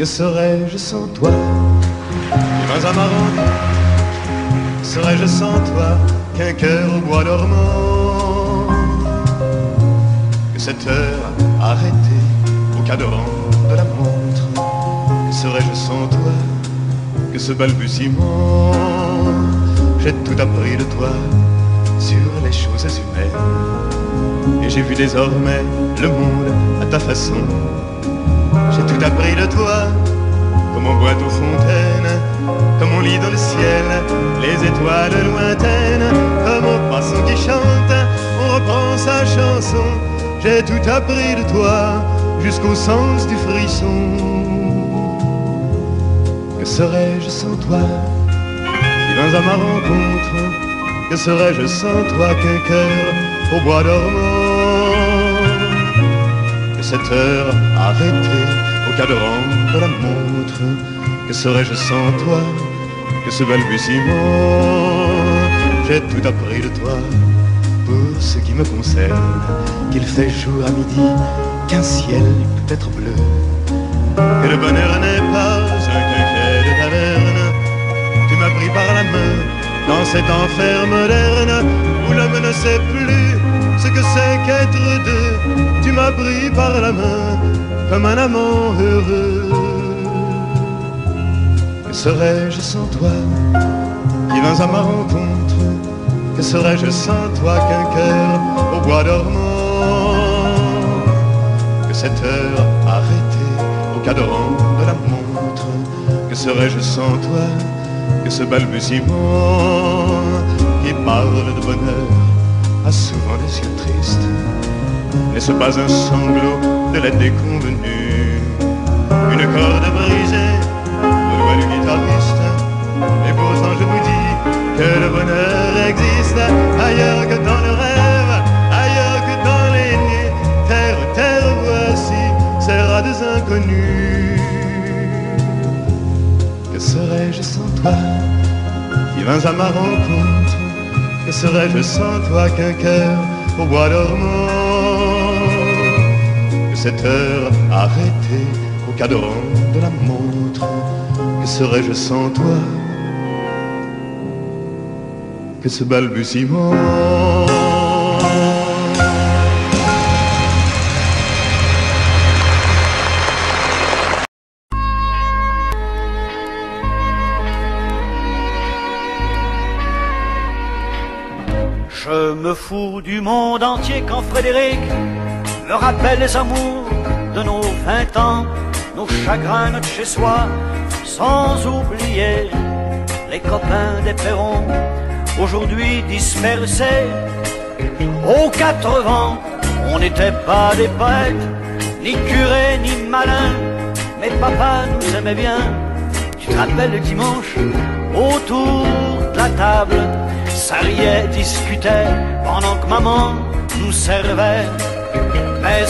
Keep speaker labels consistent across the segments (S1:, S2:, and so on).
S1: Que serais-je sans toi? Vivant à ma rencontre, serais-je sans toi qu'un cœur au bois dormant? Que cette heure arrêtée au cadran de la montre, que serais-je sans toi que ce balbutiement? J'ai tout appris de toi sur les choses humaines, et j'ai vu désormais le monde à ta façon. J'ai tout appris de toi, comme on boit aux fontaines, comme on lit dans le ciel les étoiles lointaines, comme au poisson qui chante, on reprend sa chanson. J'ai tout appris de toi, jusqu'au sens du frisson. Que serais-je sans toi? Vivant à ma rencontre, que serais-je sans toi qu'un cœur au bois dormant? Que cette heure arrêtée au cadran de la montre, que serais-je sans toi que ce balbutiement? J'ai tout appris de toi pour ce qui me concerne, qu'il fait jour à midi, qu'un ciel peut être bleu, que le bonheur n'est pas un quinquet de taverne. Tu m'as pris par la main dans cet enfer moderne où l'homme ne sait plus ce que c'est qu'être deux. Tu m'as pris par la main comme un amant heureux. Que serais-je sans toi qui vins à ma rencontre? Que serais-je sans toi qu'un cœur au bois dormant? Que cette heure arrêtée au cadran de la montre, que serais-je sans toi que ce balbutiement qui parle de bonheur a souvent des yeux tristes? N'est-ce pas un sanglot de la déconvenue, une corde brisée au doigt du guitariste? Et pourtant je vous dis que le bonheur existe ailleurs que dans le rêve, ailleurs que dans les nuits. Terre, terre, voici ces rats inconnus. Que serais-je sans toi qui vins à ma rencontre? Que serais-je sans toi qu'un cœur au bois dormant? Que cette heure arrêtée au cadran de la montre, que serais-je sans toi que ce balbutiement?
S2: Je me fous du monde entier quand Frédéric me rappelle les amours de nos 20 ans, nos chagrins, notre chez-soi, sans oublier les copains des perrons, aujourd'hui dispersés aux 4 vents. On n'était pas des poètes, ni curés, ni malins, mais papa nous aimait bien. Tu te rappelles le dimanche, autour de la table, ça riait, discutait, pendant que maman nous servait. Mais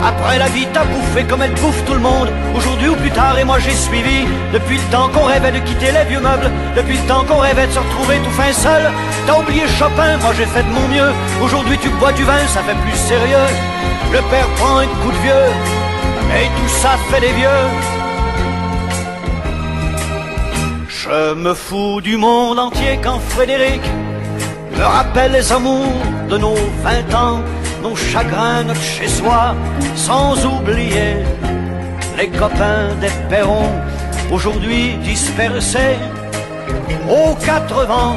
S2: après la vie t'a bouffé comme elle bouffe tout le monde, aujourd'hui ou plus tard, et moi j'ai suivi. Depuis le temps qu'on rêvait de quitter les vieux meubles, depuis le temps qu'on rêvait de se retrouver tout fin seul. T'as oublié Chopin, moi j'ai fait de mon mieux. Aujourd'hui tu bois du vin, ça fait plus sérieux. Le père prend un coup de vieux, et tout ça fait des vieux. Je me fous du monde entier quand Frédéric me rappelle les amours de nos 20 ans, nos chagrins, notre chez-soi, sans oublier les copains des perrons, aujourd'hui dispersés aux 4 vents.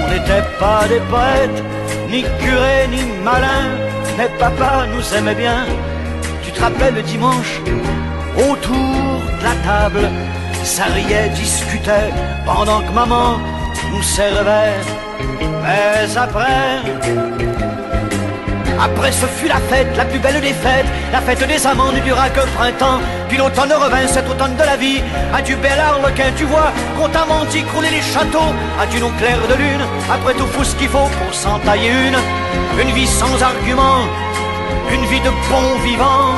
S2: On n'était pas des poètes, ni curés, ni malins, mais papa nous aimait bien. Tu te rappelles le dimanche, autour de la table, ça riait, discutait, pendant que maman nous servait. Mais après ce fut la fête, la plus belle des fêtes, la fête des amants ne dura que printemps. Puis l'automne revint, cet automne de la vie. Adieu bel harlequin, tu vois qu'on t'a menti, crouler les châteaux. Adieu nos clairs de lune, après tout faut ce qu'il faut pour s'en tailler une vie sans argument, une vie de bon vivant.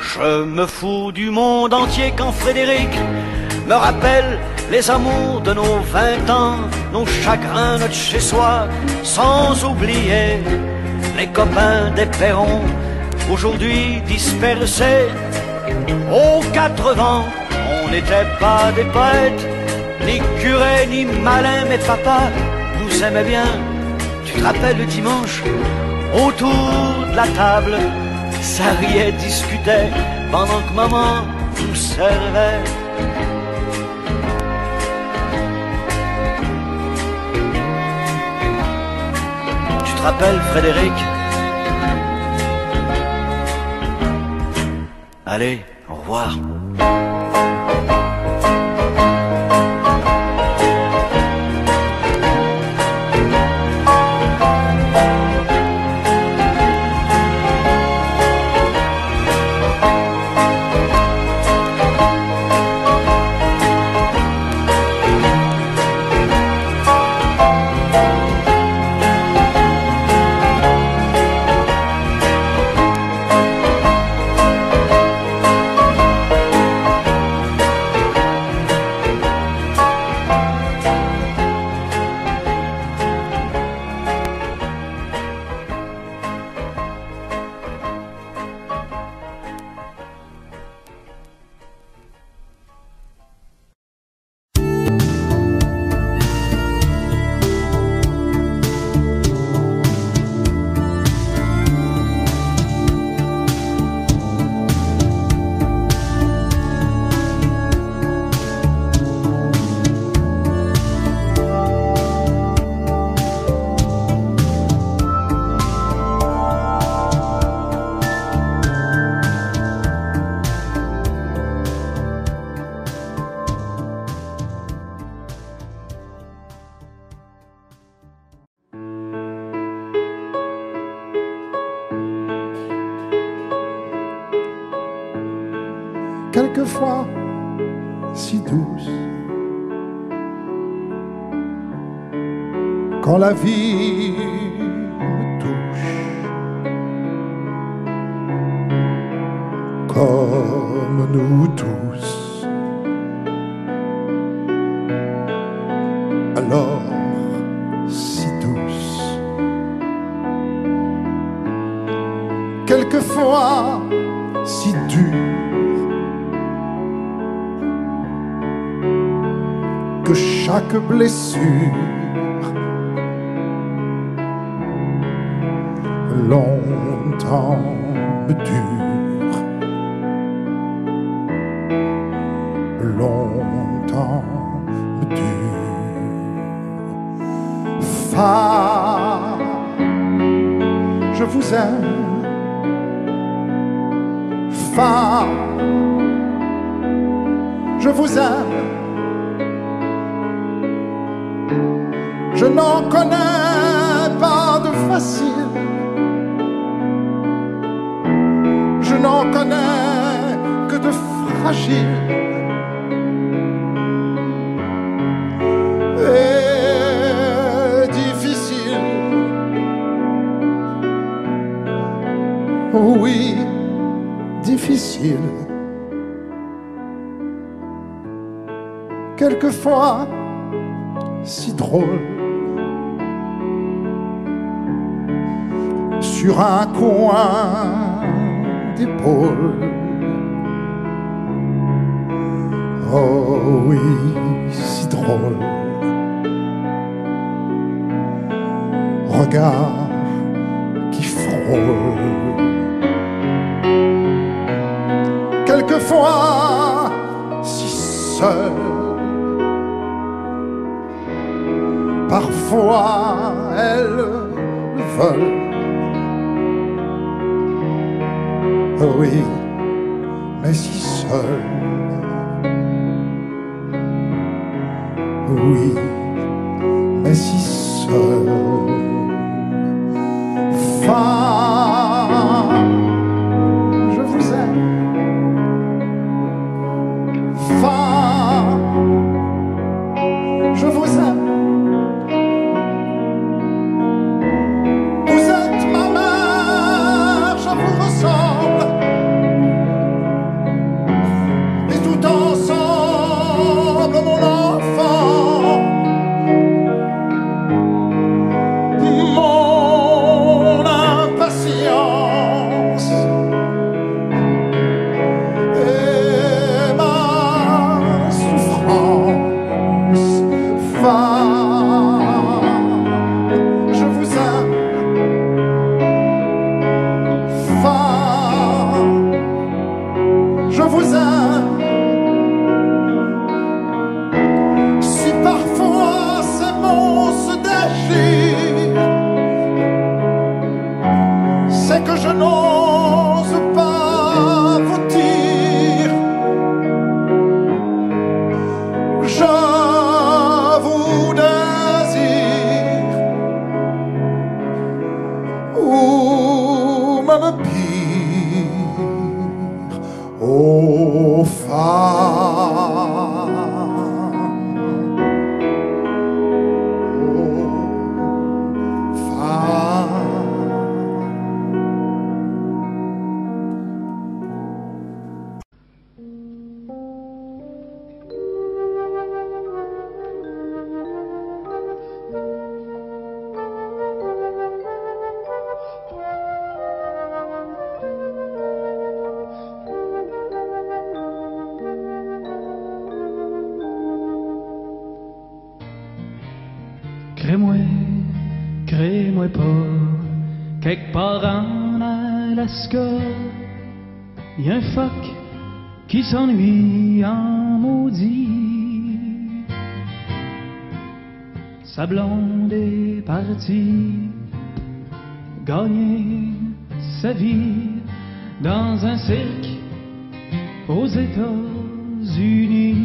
S2: Je me fous du monde entier quand Frédéric me rappelle les amours de nos 20 ans, nos chagrins, notre chez-soi, sans oublier les copains des perrons, aujourd'hui dispersés aux 80. On n'était pas des poètes, ni curés, ni malins, mais papa nous aimait bien. Tu te rappelles le dimanche, autour de la table, ça riait, discutait, pendant que maman nous servait. Tu te rappelles, Frédéric? Allez, au revoir.
S3: Quelquefois si douce, quand la vie me touche, comme nous tous, alors si douce. Quelquefois si dure, que chaque blessure longtemps me dure, longtemps me dure. Femme, je vous aime. Femme, je vous aime. Je n'en connais pas de facile, je n'en connais que de fragile. Et difficile, oui, difficile. Quelquefois si drôle, sur un coin d'épaule. Oh oui, si drôle. Regard qui frôle. Quelquefois si seul, parfois elles veulent. Oh oui, mais si seul. Oui, mais si seul. Femme, je vous aime. Femme, je vous aime. Vous êtes ma mère, je vous ressemble. Et tout ensemble, mon enfant, mon âme que je n'ose pas vous dire. Je vous désire, ou même pire, ô femme.
S4: Crée-moi pas, quelque part en Alaska, y a un phoque qui s'ennuie en maudit. Sa blonde est partie gagner sa vie dans un cirque aux États-Unis.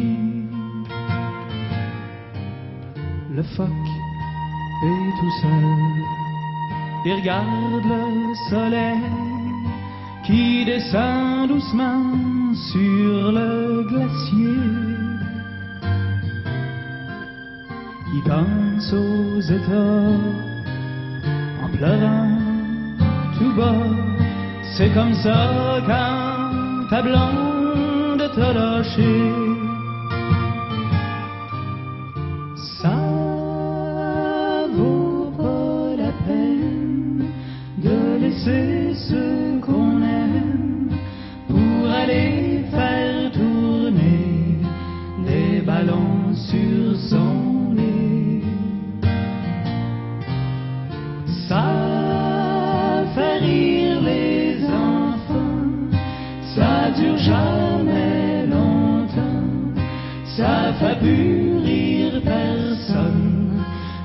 S4: Le phoque est tout seul, il regarde le soleil qui descend doucement sur le glacier. Il pense aux États en pleurant tout bas. C'est comme ça quand ta blonde t'a lâché. Ça vaut pas la peine de laisser ceux qu'on aime pour aller faire tourner des ballons sur son nez. Ça fait rire les enfants, ça dure jamais longtemps, ça fait plus rire personne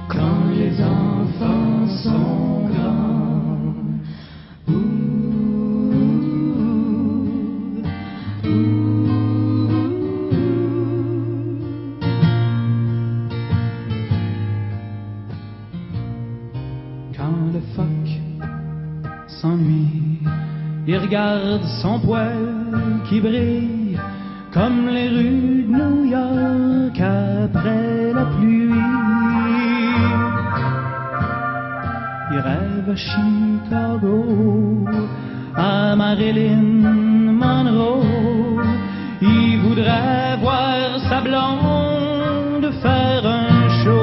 S4: quand les enfants sont grands. Quand le phoque s'ennuie, il regarde son poil qui brille comme les rues de New York après la pluie. Il rêve à Chicago, à Marilyn Monroe. Il voudrait voir sa blonde faire un show.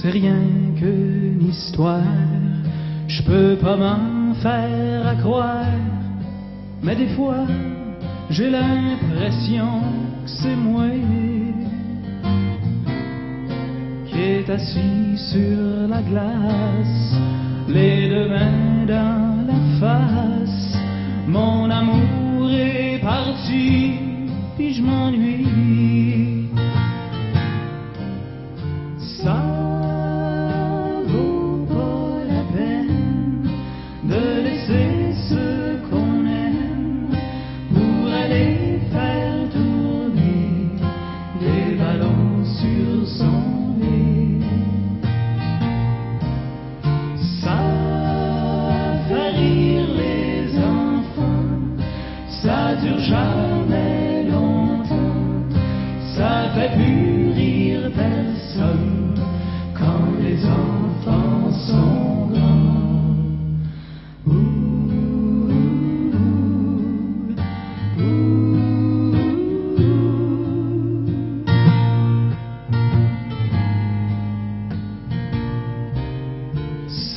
S4: C'est rien qu'une histoire, je peux pas m'en faire à croire, mais des fois j'ai l'impression que c'est moi. est assis sur la glace, les deux mains dans la face. Mon amour est parti, puis je m'ennuie. Ça vaut pas la peine de laisser ce qu'on aime pour aller faire tourner les ballons sur son nez. Ça fait rire les enfants, ça dure jamais longtemps, ça fait plus rire personne quand les enfants sont grands.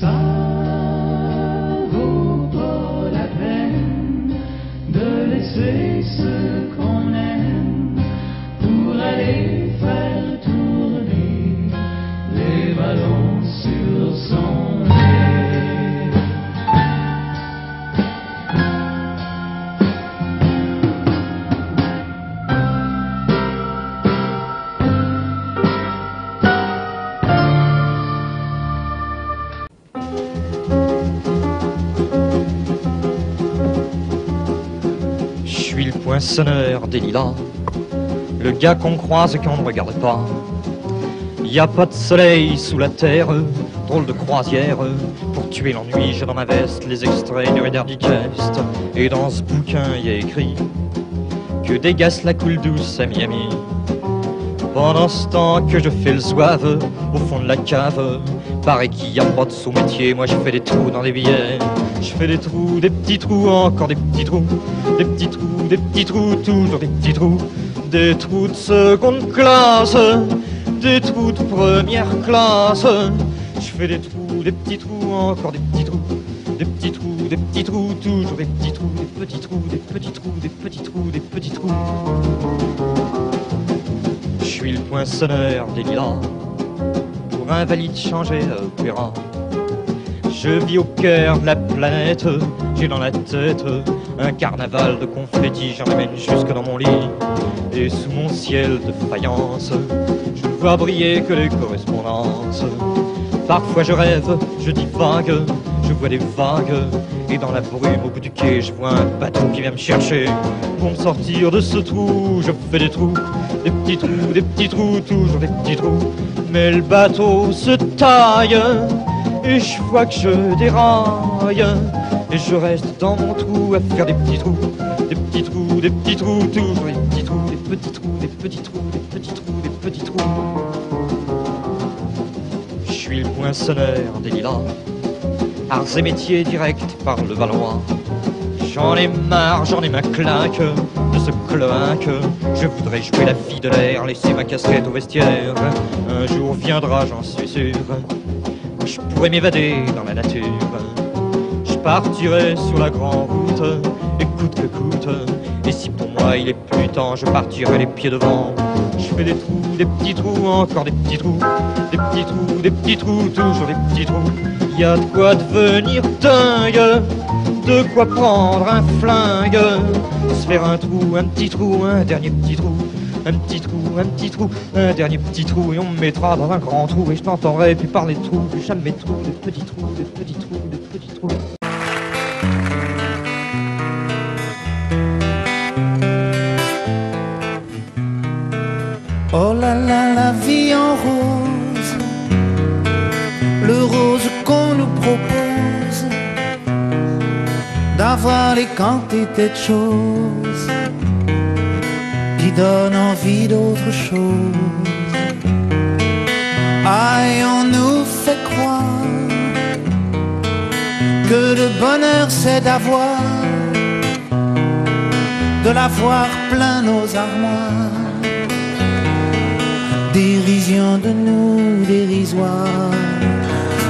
S4: Ça vaut pas la peine de laisser ce qu'on aime pour aller faire tourner les ballons sur son nez.
S5: Je suis le poinçonneur des lilas, le gars qu'on croise et qu'on ne regarde pas. Y a pas de soleil sous la terre, drôle de croisière. Pour tuer l'ennui, j'ai dans ma veste les extraits du Reader Digest. Et dans ce bouquin, y a écrit que dégasse la coule douce à Miami. Pendant ce temps que je fais le zouave au fond de la cave, paraît qu'il y a pas de sous-métier, moi je fais des trous dans les billets. Je fais des trous, des petits trous, encore des petits trous, des petits trous, des petits trous, toujours des petits trous, des trous de seconde classe, des trous de première classe. Je fais des trous, des petits trous, encore des petits trous, des petits trous, des petits trous, toujours des petits trous, des petits trous, des petits trous, des petits trous, des petits trous. Je suis le poinçonneur des lilas, pour invalide changé à opéra. Je vis au cœur de la planète, j'ai dans la tête un carnaval de confettis, j'en amène jusque dans mon lit. Et sous mon ciel de faïence, je ne vois briller que les correspondances. Parfois je rêve, je divague, je vois des vagues, et dans la brume au bout du quai, je vois un bateau qui vient me chercher. Pour me sortir de ce trou, je fais des trous, des petits trous, toujours des petits trous. Mais le bateau se taille, et je vois que je déraille, et je reste dans mon trou à faire des petits trous, des petits trous, des petits trous, toujours des petits trous, des petits trous, des petits trous, des petits trous, des petits trous. Je suis le poinçonneur des lilas, arts et métiers directs par le Valois. J'en ai marre, j'en ai ma claque de ce cloaque. Je voudrais jouer la fille de l'air, laisser ma casquette au vestiaire. Un jour viendra, j'en suis sûr, je pourrais m'évader dans la nature. Je partirai sur la grande route, et coûte que coûte. Et si pour moi il est plus temps, je partirai les pieds devant. Je fais des trous, des petits trous, encore des petits trous, des petits trous, des petits trous, toujours des petits trous. Y a de quoi devenir dingue, de quoi prendre un flingue, se faire un trou, un petit trou, un dernier petit trou, un petit trou, un petit trou, un dernier petit trou, et on me mettra dans un grand trou, et je t'entendrai plus parler de trous, plus jamais de trous, des petits trous, des petits trous, des petits trous.
S3: Oh là là, la vie en rose, le rose qu'on nous propose, d'avoir les quantités de choses qui donnent envie d'autre chose. Aïe, on nous fait croire que le bonheur c'est d'avoir, de l'avoir plein nos armoires. Dérision de nous dérisoire,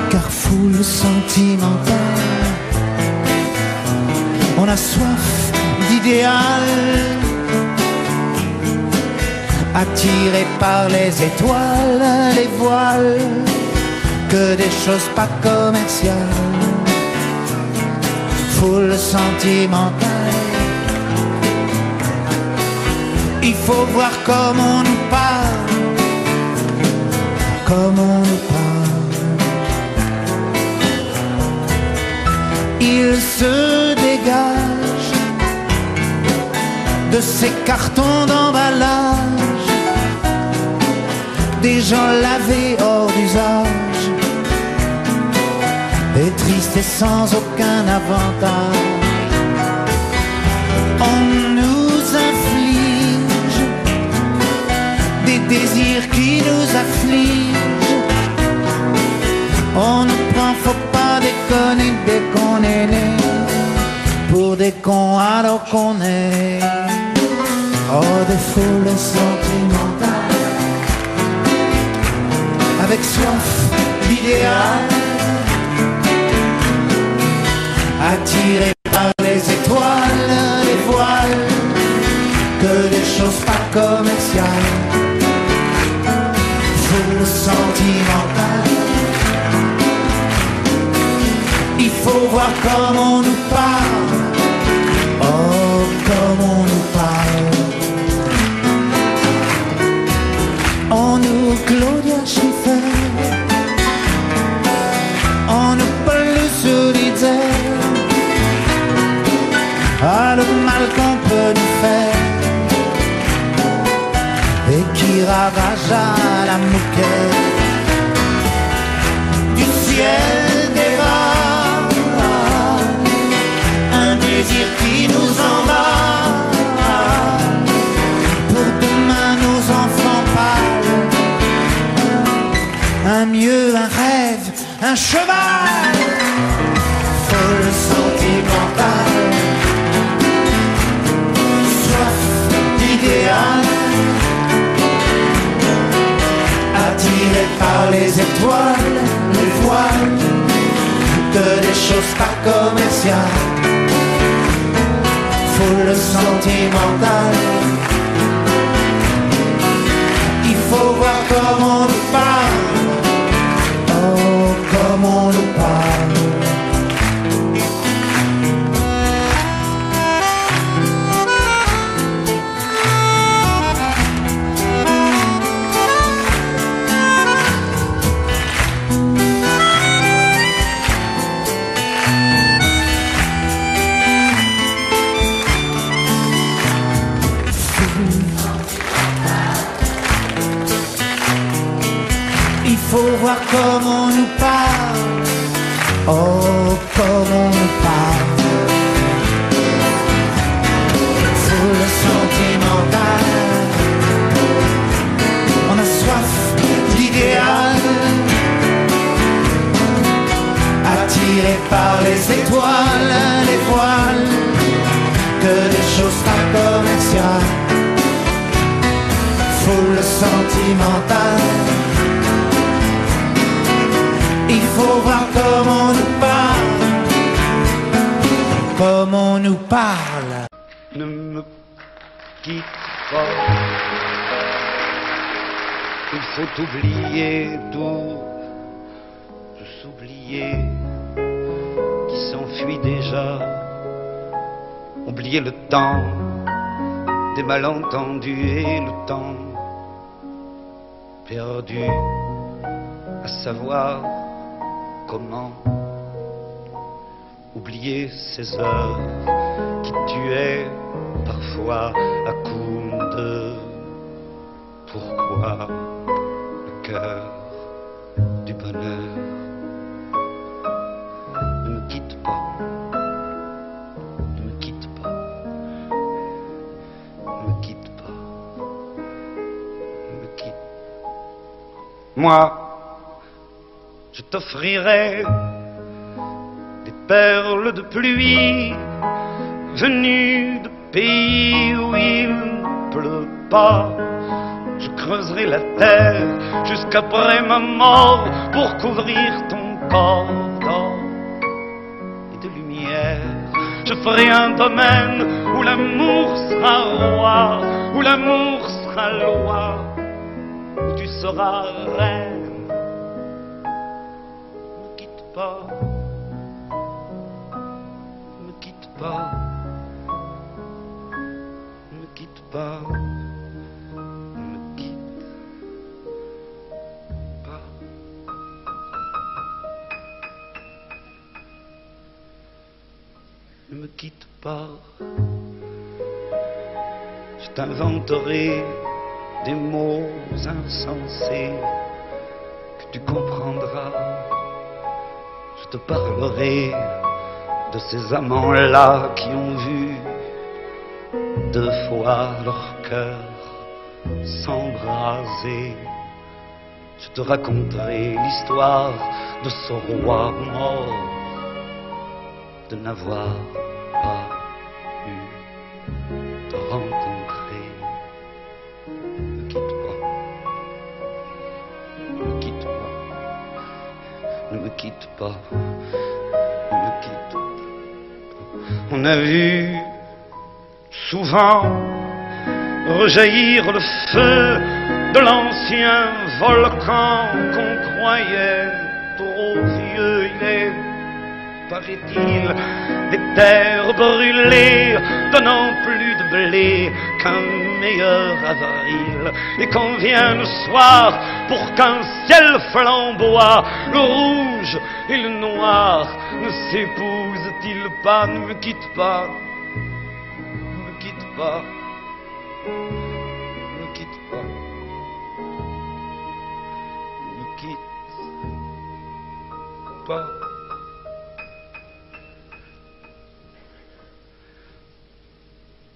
S3: car foule sentimentale. On a soif d'idéal, attiré par les étoiles, les voiles que des choses pas commerciales, foule sentimentale. Il faut voir comment on nous parle, comment on nous parle. Il se dégage de ces cartons d'emballage, des gens lavés hors d'usage, et tristes et sans aucun avantage. On nous inflige des désirs qui nous affligent. On nous prend, faut pas déconner dès qu'on est né, pour des cons alors qu'on est. Oh, des foules sentimentales, avec soif d'idéal, attirés par les étoiles, les voiles, que des choses pas commerciales, foule sentimentale. Il faut voir comment on nous parle, oh, comment on nous parle. On nous Claudia Schiffer, on nous Paul Solitaire. Ah, le mal qu'on peut nous faire, et qui ravage à la mouquette du ciel des vagues, un désir qui nous emballe. Pour demain nos enfants pâles, un mieux, un rêve, un cheval, folle sentimentale, soif d'idéal, attiré par les étoiles, les voiles, que des choses pas commerciales, foule sentimentale. Il faut voir comment on nous parle, oh, comment on nous parle. Il faut voir comment on nous parle, oh, comment on nous parle. Foule sentimentale, on a soif d'idéal, attiré par les étoiles, les voiles, que des choses pas commerciales, foule sentimentale. Il faut voir comment on nous parle, comment on nous parle.
S2: Ne me quitte pas, il faut oublier tout, s'oublier qui s'enfuit déjà, oublier le temps des malentendus et le temps perdu à savoir comment oublier ces heures qui tuaient parfois à coups de pourquoi le cœur du bonheur. Ne me quitte pas, ne me quitte pas, ne me quitte pas, ne me quitte. Moi, je t'offrirai des perles de pluie venues de pays où il ne pleut pas. Je creuserai la terre jusqu'après ma mort pour couvrir ton corps d'or et de lumière. Je ferai un domaine où l'amour sera roi, où l'amour sera loi, où tu seras reine. quitte pas. Je t'inventerai des mots insensés que tu comprendras. Je te parlerai de ces amants-là qui ont vu 2 fois leur cœur s'embraser. Je te raconterai l'histoire de ce roi mort, de n'avoir pas pu te rencontrer. Ne quitte pas, ne quitte pas, ne me quitte pas, ne me quitte pas. On a vu souvent rejaillir le feu de l'ancien volcan qu'on croyait trop vieux. Il est, paraît-il, des terres brûlées, donnant plus de blé qu'un meilleur avril. Et qu'on vient le soir pour qu'un ciel flamboie, le rouge et le noir ne s'épousent-ils pas? Ne me quitte pas, ne me quitte pas, ne me quitte pas, ne me quitte pas.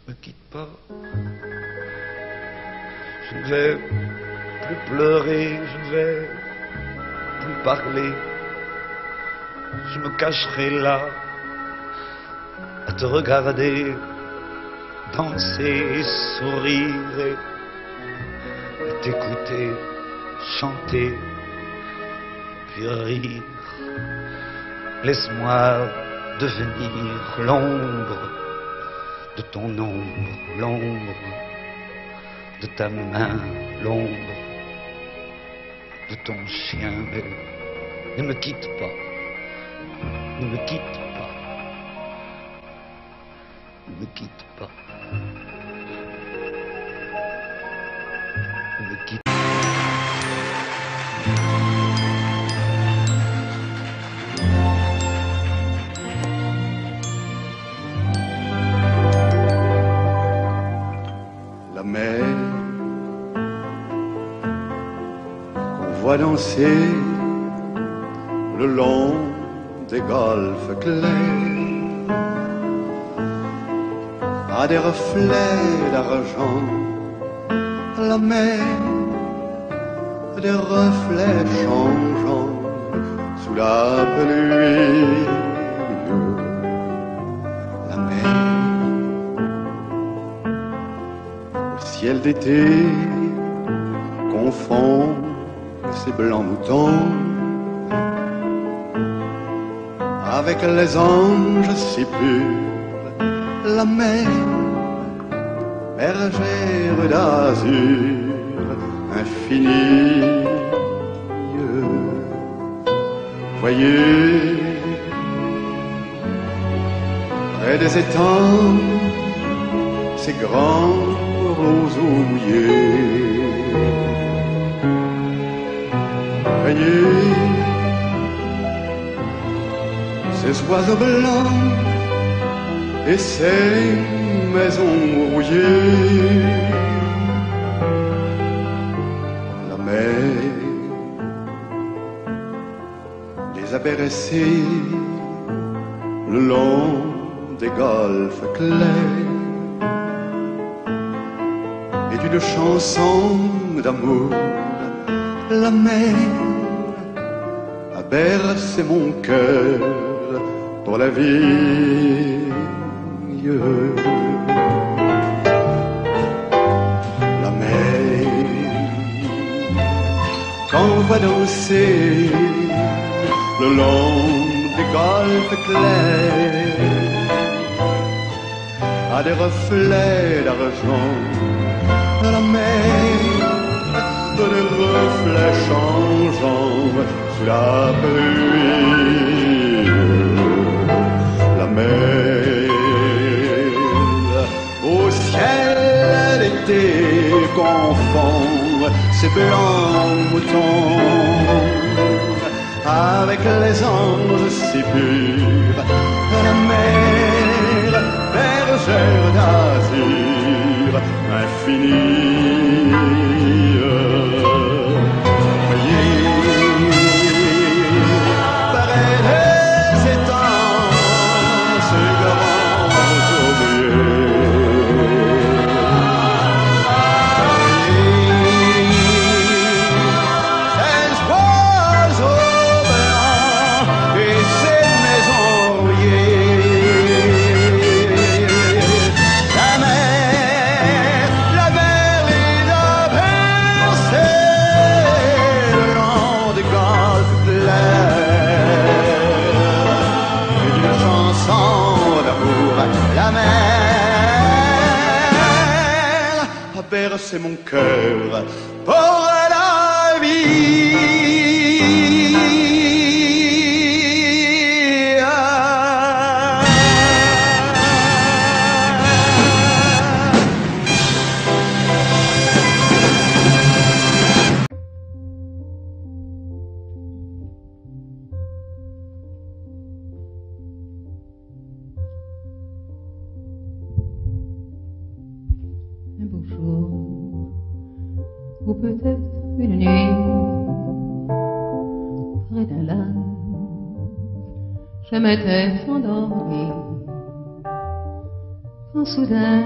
S2: Ne me quitte pas. Je ne vais plus pleurer, je ne vais plus parler. Je me cacherai là à te regarder danser et sourire et t'écouter chanter puis rire. Laisse-moi devenir l'ombre de ton ombre, l'ombre de ta main, l'ombre de ton chien. Mais ne me quitte pas, ne me quitte pas, ne me quitte pas, ne me quitte pas.
S1: Voit danser le long des golfes clairs à des reflets d'argent, la mer, des reflets changeants sous la pluie. La mer, au ciel d'été confond ces blancs moutons avec les anges si purs, la mer, bergère d'azur infinie. Voyez, près des étangs, ces grands roseaux mouillés. Voyez ces oiseaux blancs et ces maisons rouillées. La mer les a bercés le long des golfes clairs et d'une chanson d'amour. La mer a bercé mon cœur pour la vie. La mer, quand on voit danser le long des golfes clairs à des reflets d'argent, la mer de des reflets changeants sous la pluie. La mer au ciel d'été confond ces blancs moutons avec les anges si purs. La mer c'est mon cœur pour la vie.
S4: Un beau jour, ou peut-être une nuit, près d'un lac, je m'étais endormie, quand soudain,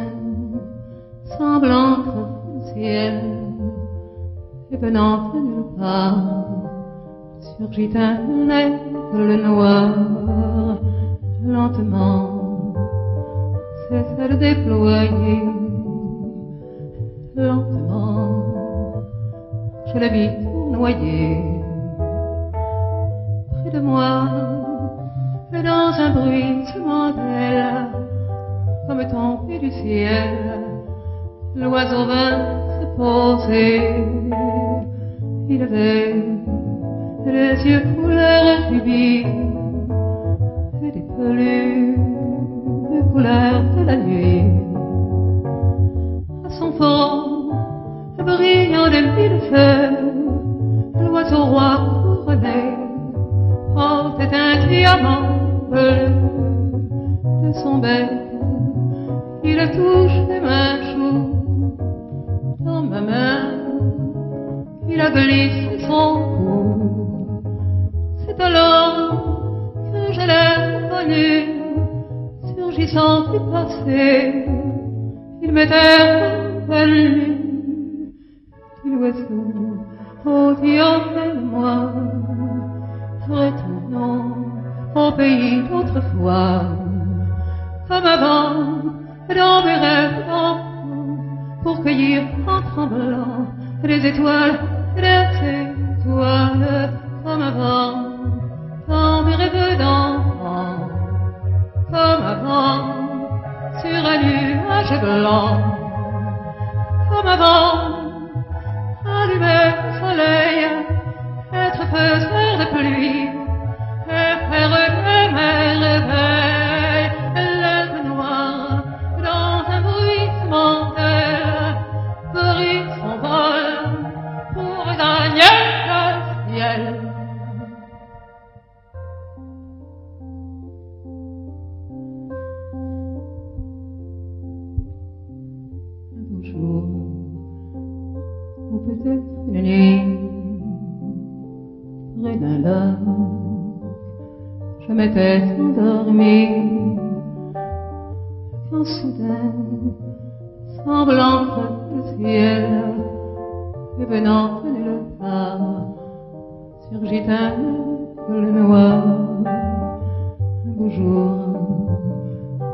S4: semblant le ciel, et venant de nulle part, surgit un aigle noir, lentement, cessa de déployer. Lentement, je la vis noyer près de moi, et dans un bruissement d'aile, comme tombé du ciel, l'oiseau vint se poser. Il avait les yeux couleur rubis et des peluches couleur de la nuit. Son front brillant de mille feux, l'oiseau roi couronné portait un diamant bleu de son bec. Il touche ma joue dans ma main, il a glissé son cou. C'est alors que je l'ai connu, surgissant du passé. Il m'était revenu du l'oiseau au-dessus auprès de moi. Retournons au pays d'autrefois, comme avant, dans mes rêves d'enfant, pour cueillir en tremblant les étoiles, comme avant, dans mes rêves d'enfant, comme avant. Sur un nuage blanc, comme avant, allumer le soleil, être faiseur de pluie, et faire de merveilles, l'aigle noir, dans un bruissement d'aile, brille son vol pour gagner le ciel. Ou peut-être une nuit, près d'un lac, je m'étais endormie, quand soudain, semblant le ciel, et venant de nulle part, surgit un aigle noir. Un beau jour,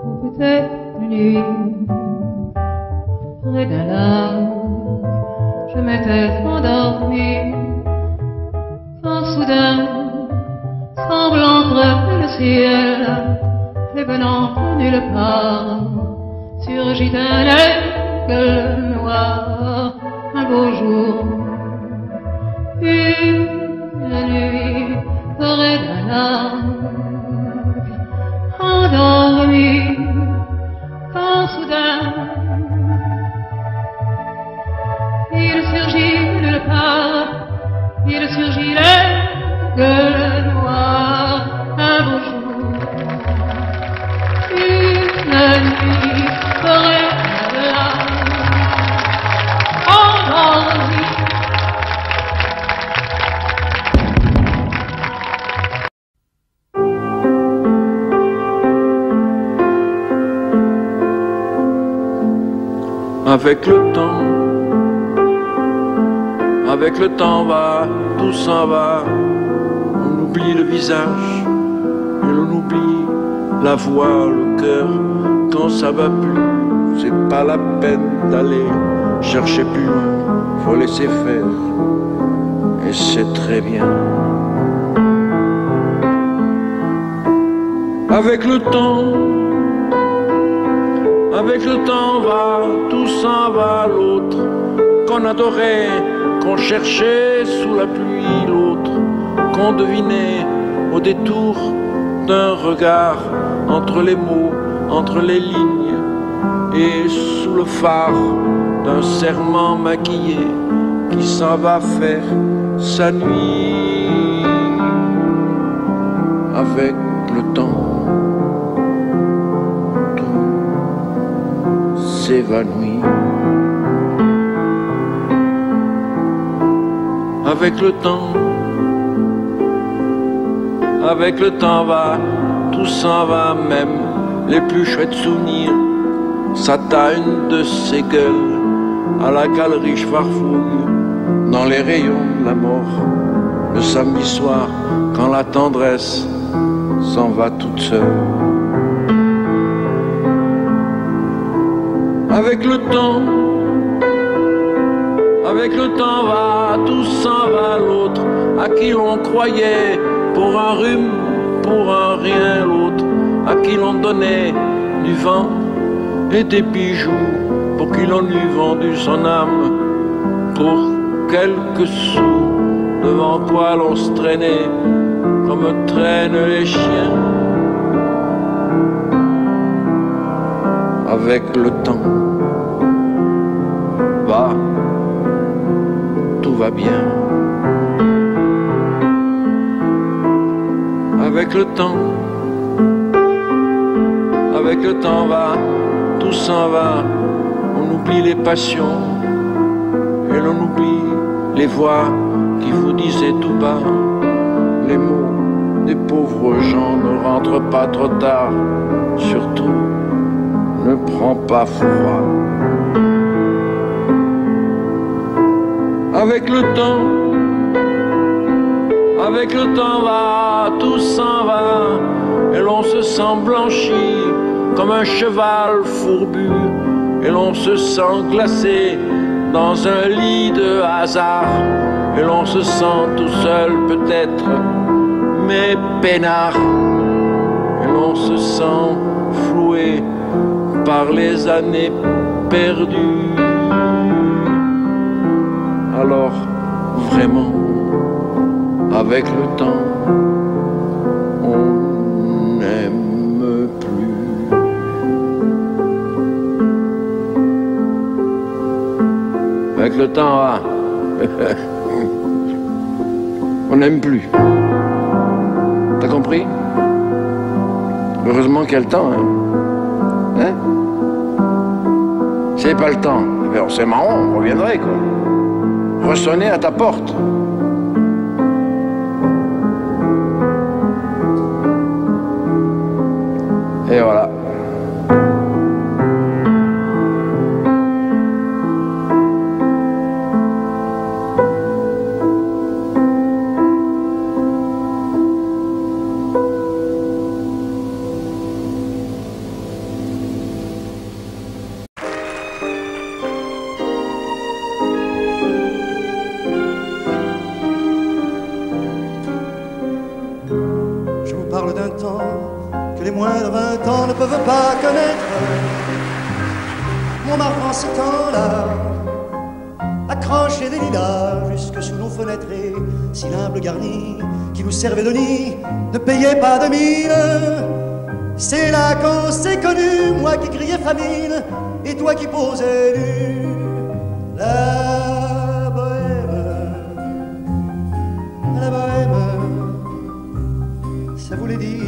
S4: ou peut-être une nuit, près d'un lac, je m'étais endormie, quand soudain, semblant creuser le ciel, et venant de nulle part, surgit un aigle noir. Un beau jour, une nuit, près d'un lac, endormi, quand soudain, il surgit de nulle part, il surgit l'aigle noir. Un beau jour, une nuit, près d'un lac, endormi.
S6: Avec le temps va, tout s'en va. On oublie le visage, et l'on oublie la voix, le cœur. Quand ça va plus, c'est pas la peine d'aller chercher plus loin. Faut laisser faire, et c'est très bien. Avec le temps va, tout s'en va, l'autre qu'on adorait, qu'on cherchait sous la pluie, l'autre qu'on devinait au détour d'un regard, entre les mots, entre les lignes, et sous le phare d'un serment maquillé qui s'en va faire sa nuit. Avec le temps, tout s'évanouit. Avec le temps va, tout s'en va, même les plus chouettes souvenirs. Ça t'a une de ces gueules à la galerie Farfouille, dans les rayons de la mort, le samedi soir, quand la tendresse s'en va toute seule. Avec le temps va, tout s'en va, l'autre à qui l'on croyait pour un rhume, pour un rien, l'autre à qui l'on donnait du vent et des bijoux, pour qui l'on eût vendu son âme pour quelques sous, devant quoi l'on se traînait comme traînent les chiens. Avec le temps va, tout va bien. Avec le temps va, tout s'en va, on oublie les passions et l'on oublie les voix qui vous disaient tout bas les mots des pauvres gens. Ne rentre pas trop tard, surtout ne prends pas froid. Avec le temps va, tout s'en va, et l'on se sent blanchi comme un cheval fourbu, et l'on se sent glacé dans un lit de hasard, et l'on se sent tout seul peut-être, mais peinard, et l'on se sent floué par les années perdues. Alors vraiment, avec le temps, on n'aime plus. Avec le temps, on n'aime plus. T'as compris? Heureusement qu'il y a le temps, hein? C'est pas le temps. C'est marrant, on reviendrait, quoi. Ressonner à ta porte. Et voilà.
S7: Montmartre en ce temps-là, accroché des lilas jusque sous nos fenêtres, et si l'humble garni qui vous servait de nid ne payait pas de mine. C'est là qu'on s'est connu, moi qui criais famine et toi qui posais nu. La bohème, ça voulait dire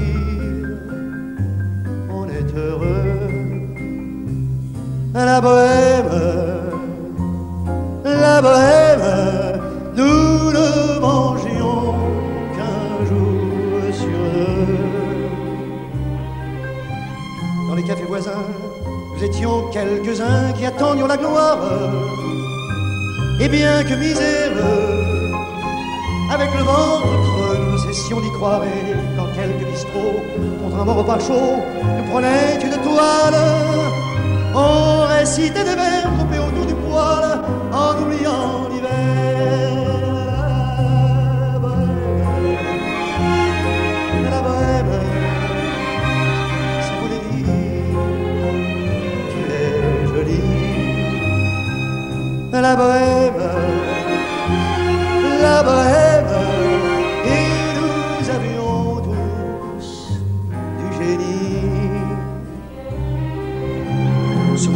S7: on est heureux. La bohème, nous ne mangions qu'un jour sur deux. Dans les cafés voisins, nous étions quelques-uns qui attendions la gloire. Et bien que miséreux, avec le ventre creux, nous cessions d'y croire. Et dans quelques bistrots, contre un bon repas chaud, nous prenaient une toile. On récitait des vers groupés autour du poêle en oubliant l'hiver. La bohème, ça voulait dire tu es jolie. La bohème.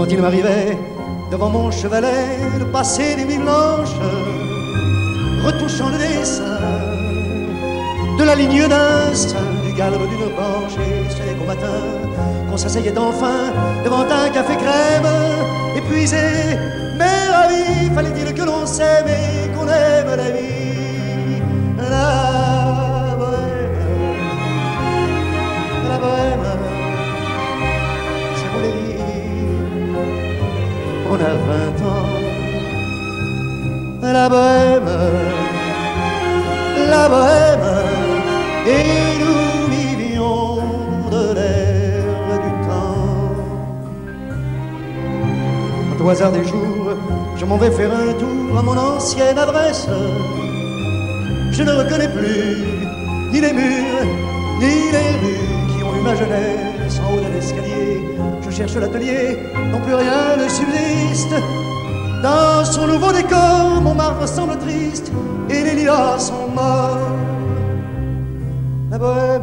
S7: Seulement il m'arrivait, devant mon chevalet, de passer des nuits blanches, retouchant le dessin de la ligne d'un sein, du galbe d'une branche. Et c'est qu'au matin, qu'on s'asseyait enfin devant un café crème, épuisé, mais ravi. Fallait-il que l'on s'aime et qu'on aime la vie, la bohème, la bohème, c'est mon délire. On a 20 ans, la bohème, la bohème, et nous vivions de l'air du temps. Au hasard des jours, je m'en vais faire un tour à mon ancienne adresse. Je ne reconnais plus ni les murs, ni les rues qui ont eu ma jeunesse en haut de l'escalier. Je cherche l'atelier, non plus rien ne subsiste. Dans son nouveau décor, mon marbre semble triste et les lilas sont morts. La bohème,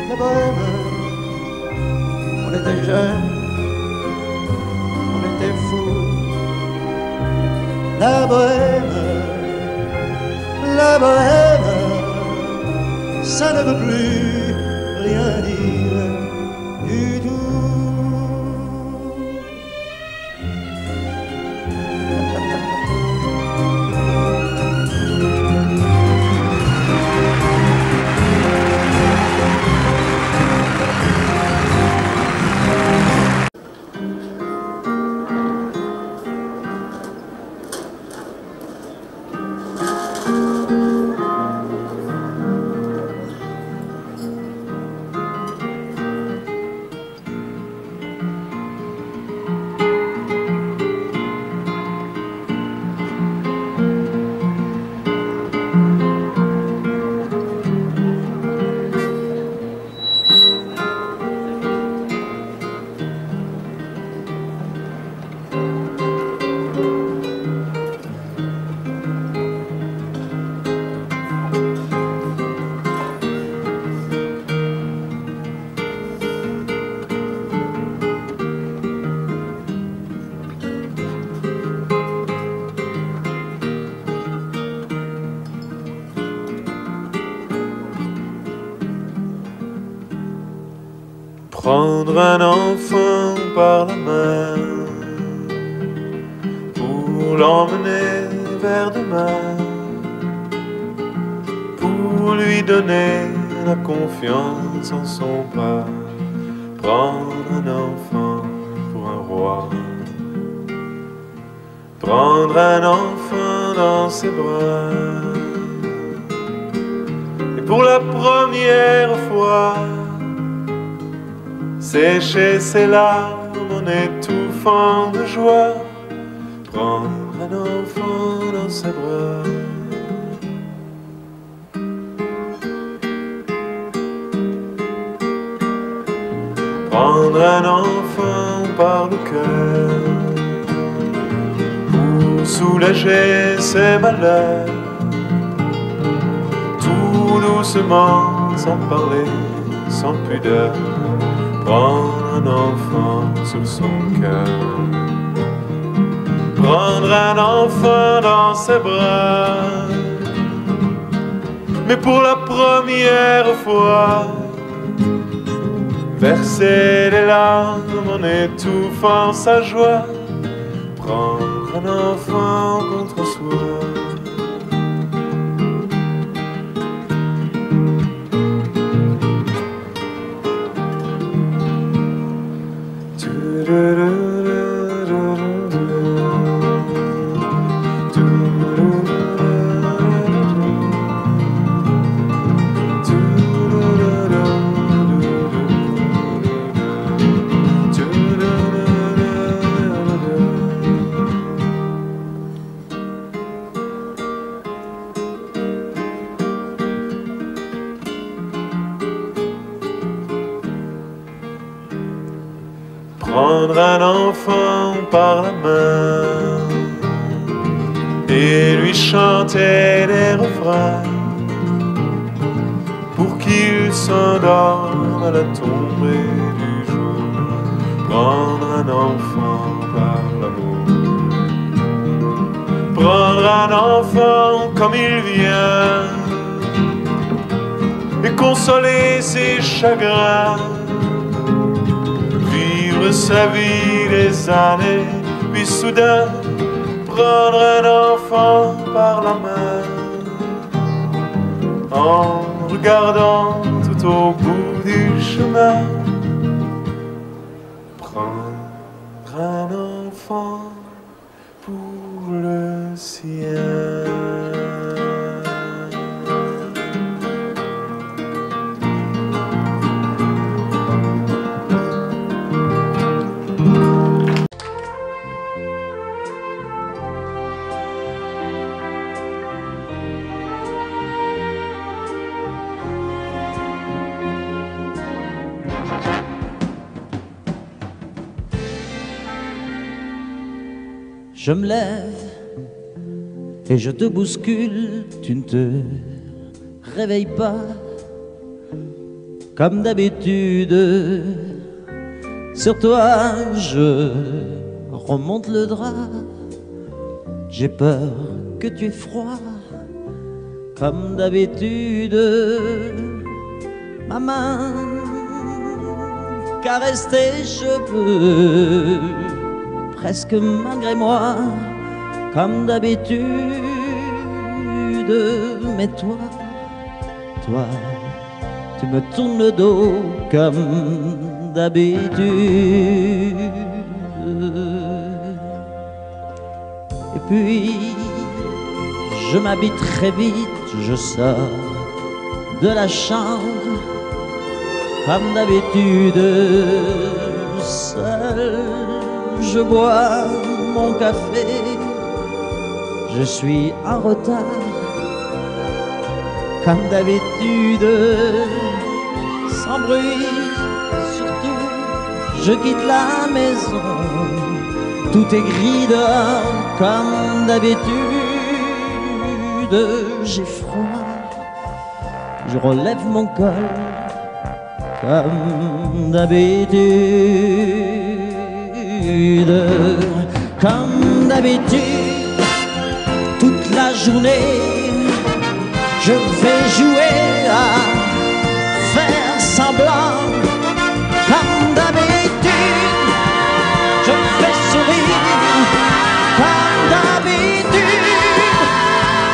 S7: la bohème, on était jeunes, on était fous. La bohème, la bohème, ça ne veut plus rien dire du tout.
S8: Prendre un enfant par la main pour l'emmener vers demain, pour lui donner la confiance en son pas. Prendre un enfant pour un roi, prendre un enfant dans ses bras, et pour la première fois sécher ses larmes en étouffant de joie, prendre un enfant dans ses bras. Prendre un enfant par le cœur pour soulager ses malheurs, tout doucement, sans parler, sans pudeur. Prendre un enfant sur son cœur, prendre un enfant dans ses bras, mais pour la première fois verser les larmes en étouffant sa joie. Prendre un enfant contre soi. Prendre un enfant par la main et lui chanter des refrains pour qu'il s'endorme à la tombée du jour. prendre un enfant par l'amour. Prendre un enfant comme il vient et consoler ses chagrins, vivre sa vie des années, puis soudain prendre un enfant par la main, en regardant tout au bout du chemin. Prendre un enfant pour le sien.
S3: Je me lève et je te bouscule, tu ne te réveilles pas comme d'habitude. Sur toi je remonte le drap, j'ai peur que tu aies froid comme d'habitude. Ma main caresse tes cheveux, presque malgré moi, comme d'habitude. Mais toi, tu me tournes le dos comme d'habitude. Et puis, je m'habille très vite, je sors de la chambre, comme d'habitude, seul. Je bois mon café, je suis en retard, comme d'habitude, sans bruit, surtout, je quitte la maison, tout est gris dehors, comme d'habitude, j'ai froid, je relève mon col, comme d'habitude. Comme d'habitude, toute la journée, je vais jouer à faire semblant. Comme d'habitude, je fais sourire. Comme d'habitude,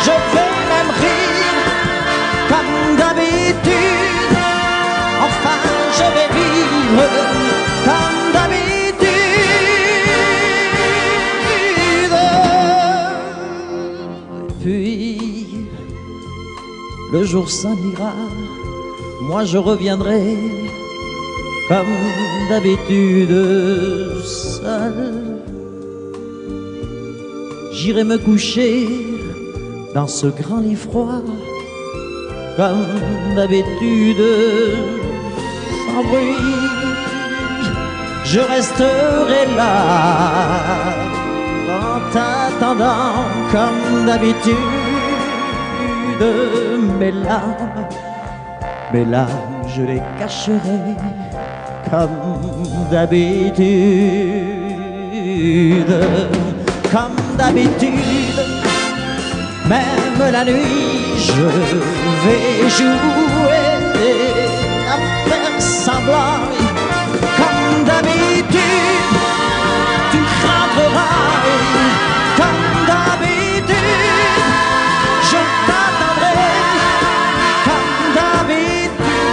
S3: je vais même rire. Comme d'habitude, enfin je vais vivre. Comme d'habitude. Puis, le jour s'en ira, moi je reviendrai, comme d'habitude, seul. J'irai me coucher dans ce grand lit froid, comme d'habitude, sans bruit. Je resterai là, en t'attendant comme d'habitude. Mes larmes, je les cacherai comme d'habitude. Comme d'habitude, même la nuit, je vais jouer à faire semblant. Comme d'habitude, tu rentreras. Comme d'habitude, je t'attendrai. Comme d'habitude,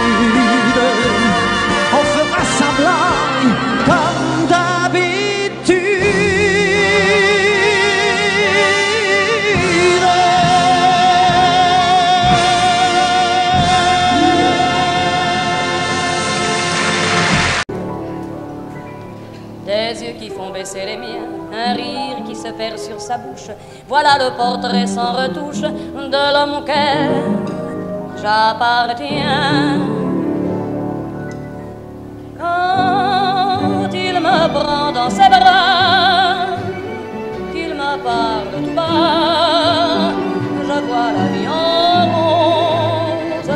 S3: on fera semblant. Comme d'habitude.
S9: Des yeux qui font baisser les miens, un rire qui se perd sur sa bouche. Voilà le portrait sans retouche de l'homme auquel j'appartiens. Quand il me prend dans ses bras, qu'il me parle tout bas, je vois la vie en rose.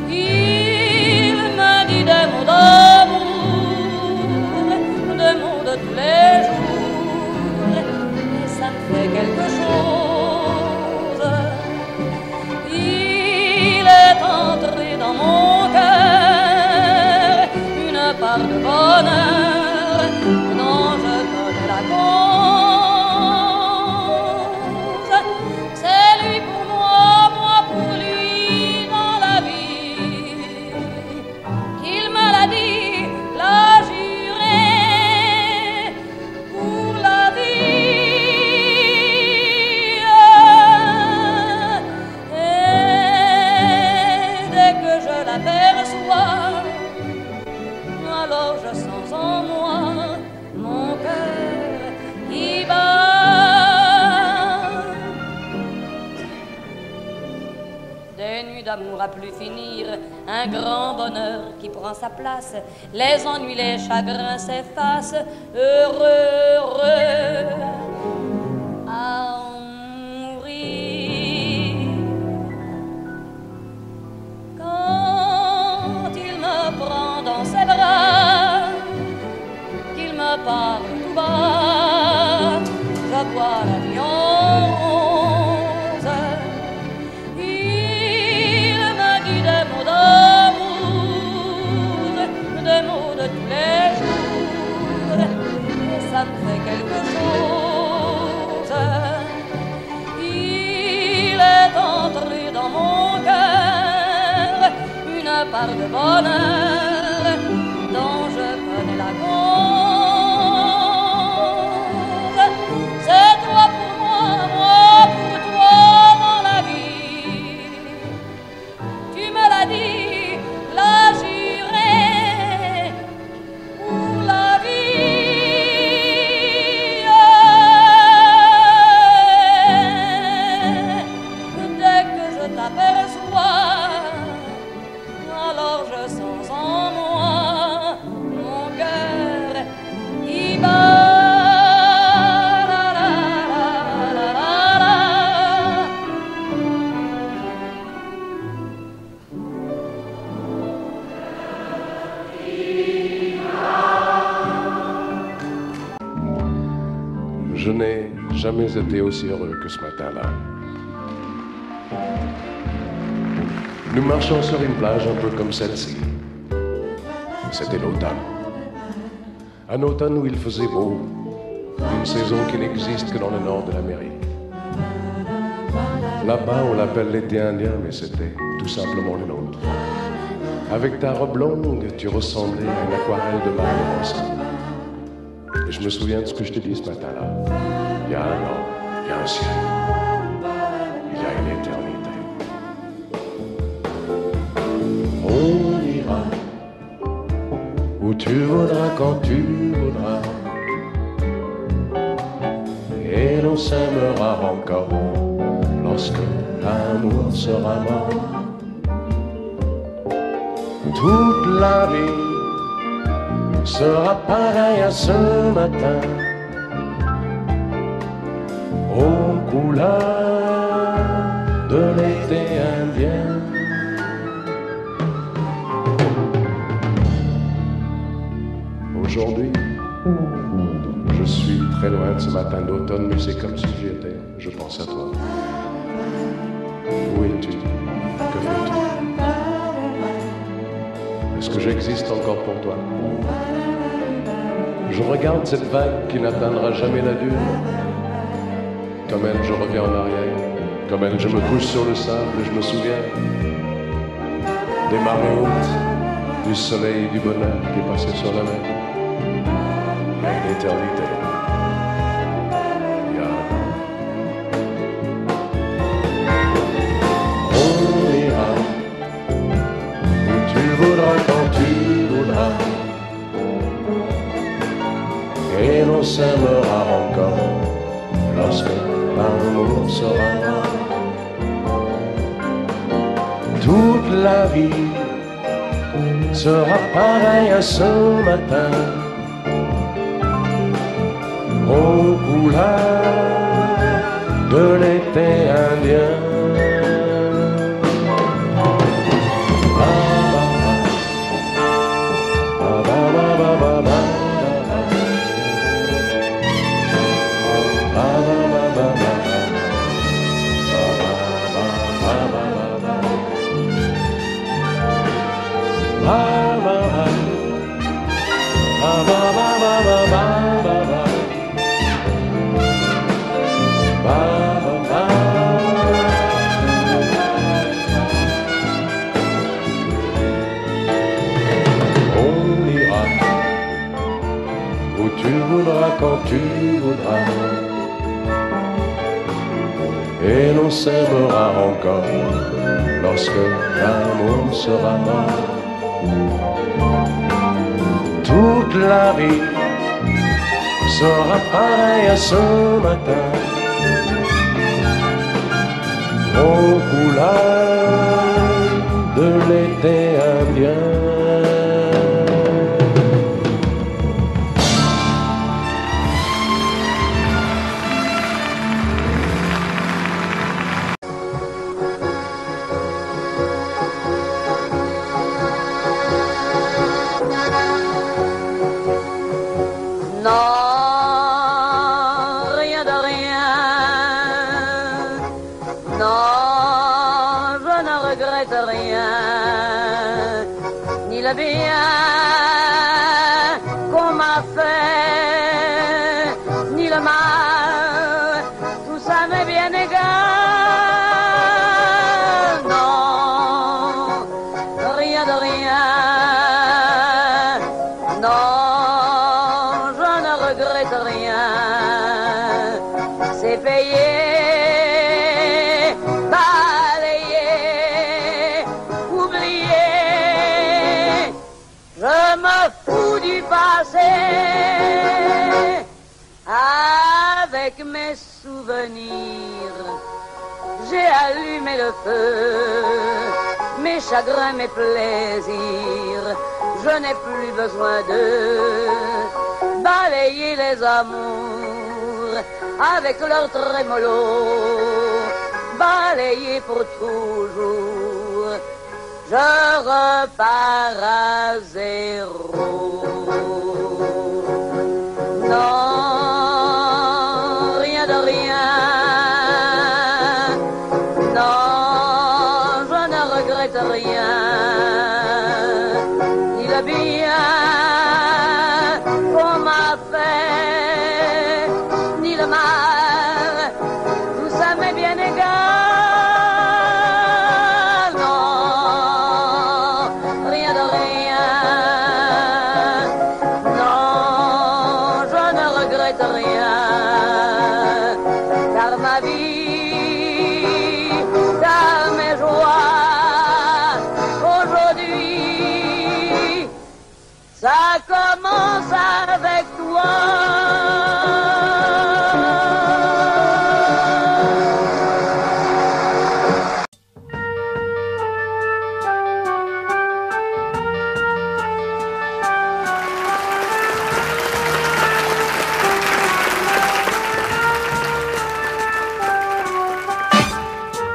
S9: Il me dit des mots d'amour des nuits d'amour à plus finir, un grand bonheur qui prend sa place, les ennuis, les chagrins s'effacent, heureux, heureux à en mourir. Quand il me prend dans ses bras, qu'il me parle tout bas, je vois la vie en rose. Il me dit des mots d'amour, des mots de tous les jours, et ça me fait quelque chose. Il est entré dans mon cœur une part de bonheur dont je connais la cause. C'est toi pour moi, moi pour toi dans la vie. Tu me l'as dit, l'as juré pour la vie. Dès que je t'aperçois, alors je sens en moi mon cœur qui bat.
S10: Je n'ai jamais été aussi heureux que ce matin-là. Nous marchions sur une plage un peu comme celle-ci. C'était l'automne. Un automne où il faisait beau, une saison qui n'existe que dans le nord de l'Amérique. Là-bas, on l'appelle l'été indien, mais c'était tout simplement le nôtre. Avec ta robe longue, tu ressemblais à une aquarelle de Marie Rose. Et je me souviens de ce que je te dis ce matin-là. Il y a un an, il y a un ciel, il y a une éternité. On ira où tu voudras, quand tu voudras, et l'on s'aimera encore lorsque l'amour sera mort. Toute la vie sera pareille à ce matin, aux couleurs de l'été indien. Aujourd'hui, je suis très loin de ce matin d'automne, mais c'est comme si j'y étais. Je pense à toi. Où es-tu? Que fais-tu? Est-ce que j'existe encore pour toi? Je regarde cette vague qui n'atteindra jamais la dune. Comme elle, je reviens en arrière. Comme elle, je me couche sur le sable et je me souviens des marées hautes, du soleil et du bonheur qui passaient sur la mer. Il y a une éternité. Il y a un an. On ira où tu voudras, quand tu voudras, et l'on s'aimera encore lorsque l'amour sera mort. Toute la vie sera pareille à ce matin, aux couleurs de l'été indien. Quand tu voudras, et l'on s'aimera encore lorsque l'amour sera mort. Toute la vie sera pareille à ce matin, aux couleurs
S9: regrette rien, ni le bien qu'on m'a fait, ni le mal, tout ça m'est bien égal. Non, rien de rien, non, je ne regrette rien, c'est payé. Avec mes souvenirs, j'ai allumé le feu, mes chagrins, mes plaisirs, je n'ai plus besoin de balayer les amours avec leur trémolo, balayer pour toujours, je repars à zéro. Non, rien de rien, non, je ne regrette rien, ni le bien qu'on m'a fait, ni le mal, tout ça m'est bien égal, non, rien de rien. Rien, car ma vie, car mes joies, aujourd'hui, ça commence avec toi.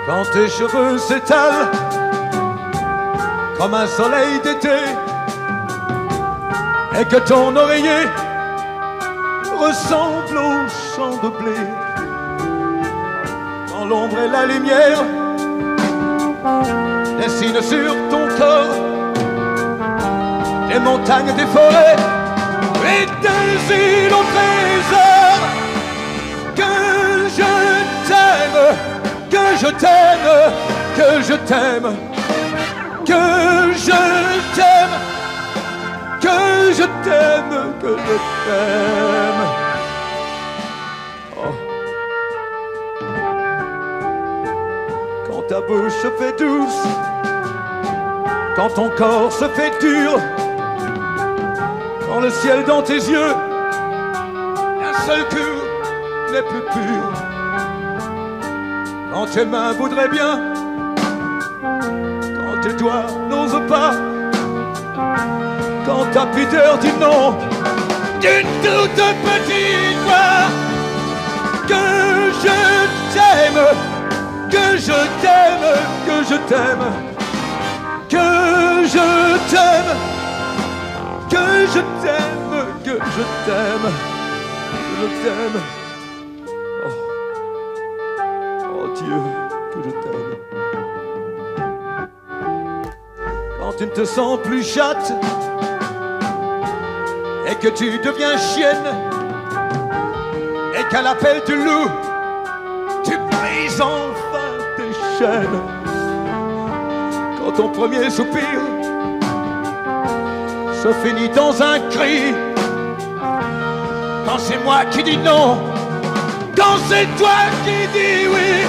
S11: Quand tes cheveux s'étalent comme un soleil d'été et que ton oreiller ressemble au champ de blé, quand l'ombre et la lumière dessinent sur ton corps des montagnes, des forêts et des îles au trésor, que je t'aime, que je t'aime, que je t'aime, que je t'aime, que je t'aime, que je t'aime. Oh. Quand ta bouche se fait douce, quand ton corps se fait dur, quand le ciel dans tes yeux, un seul cœur n'est plus pur. Quand tes mains voudraient bien, quand tes doigts n'osent pas, quand ta pudeur dit non d'une toute petite voix, que je t'aime, que je t'aime, que je t'aime, que je t'aime, que je t'aime, que je t'aime, que je t'aime. Dieu, que je t'aime. Quand tu ne te sens plus chatte et que tu deviens chienne et qu'à l'appel du loup tu brises enfin tes chaînes. Quand ton premier soupir se finit dans un cri, quand c'est moi qui dis non, quand c'est toi qui dis oui.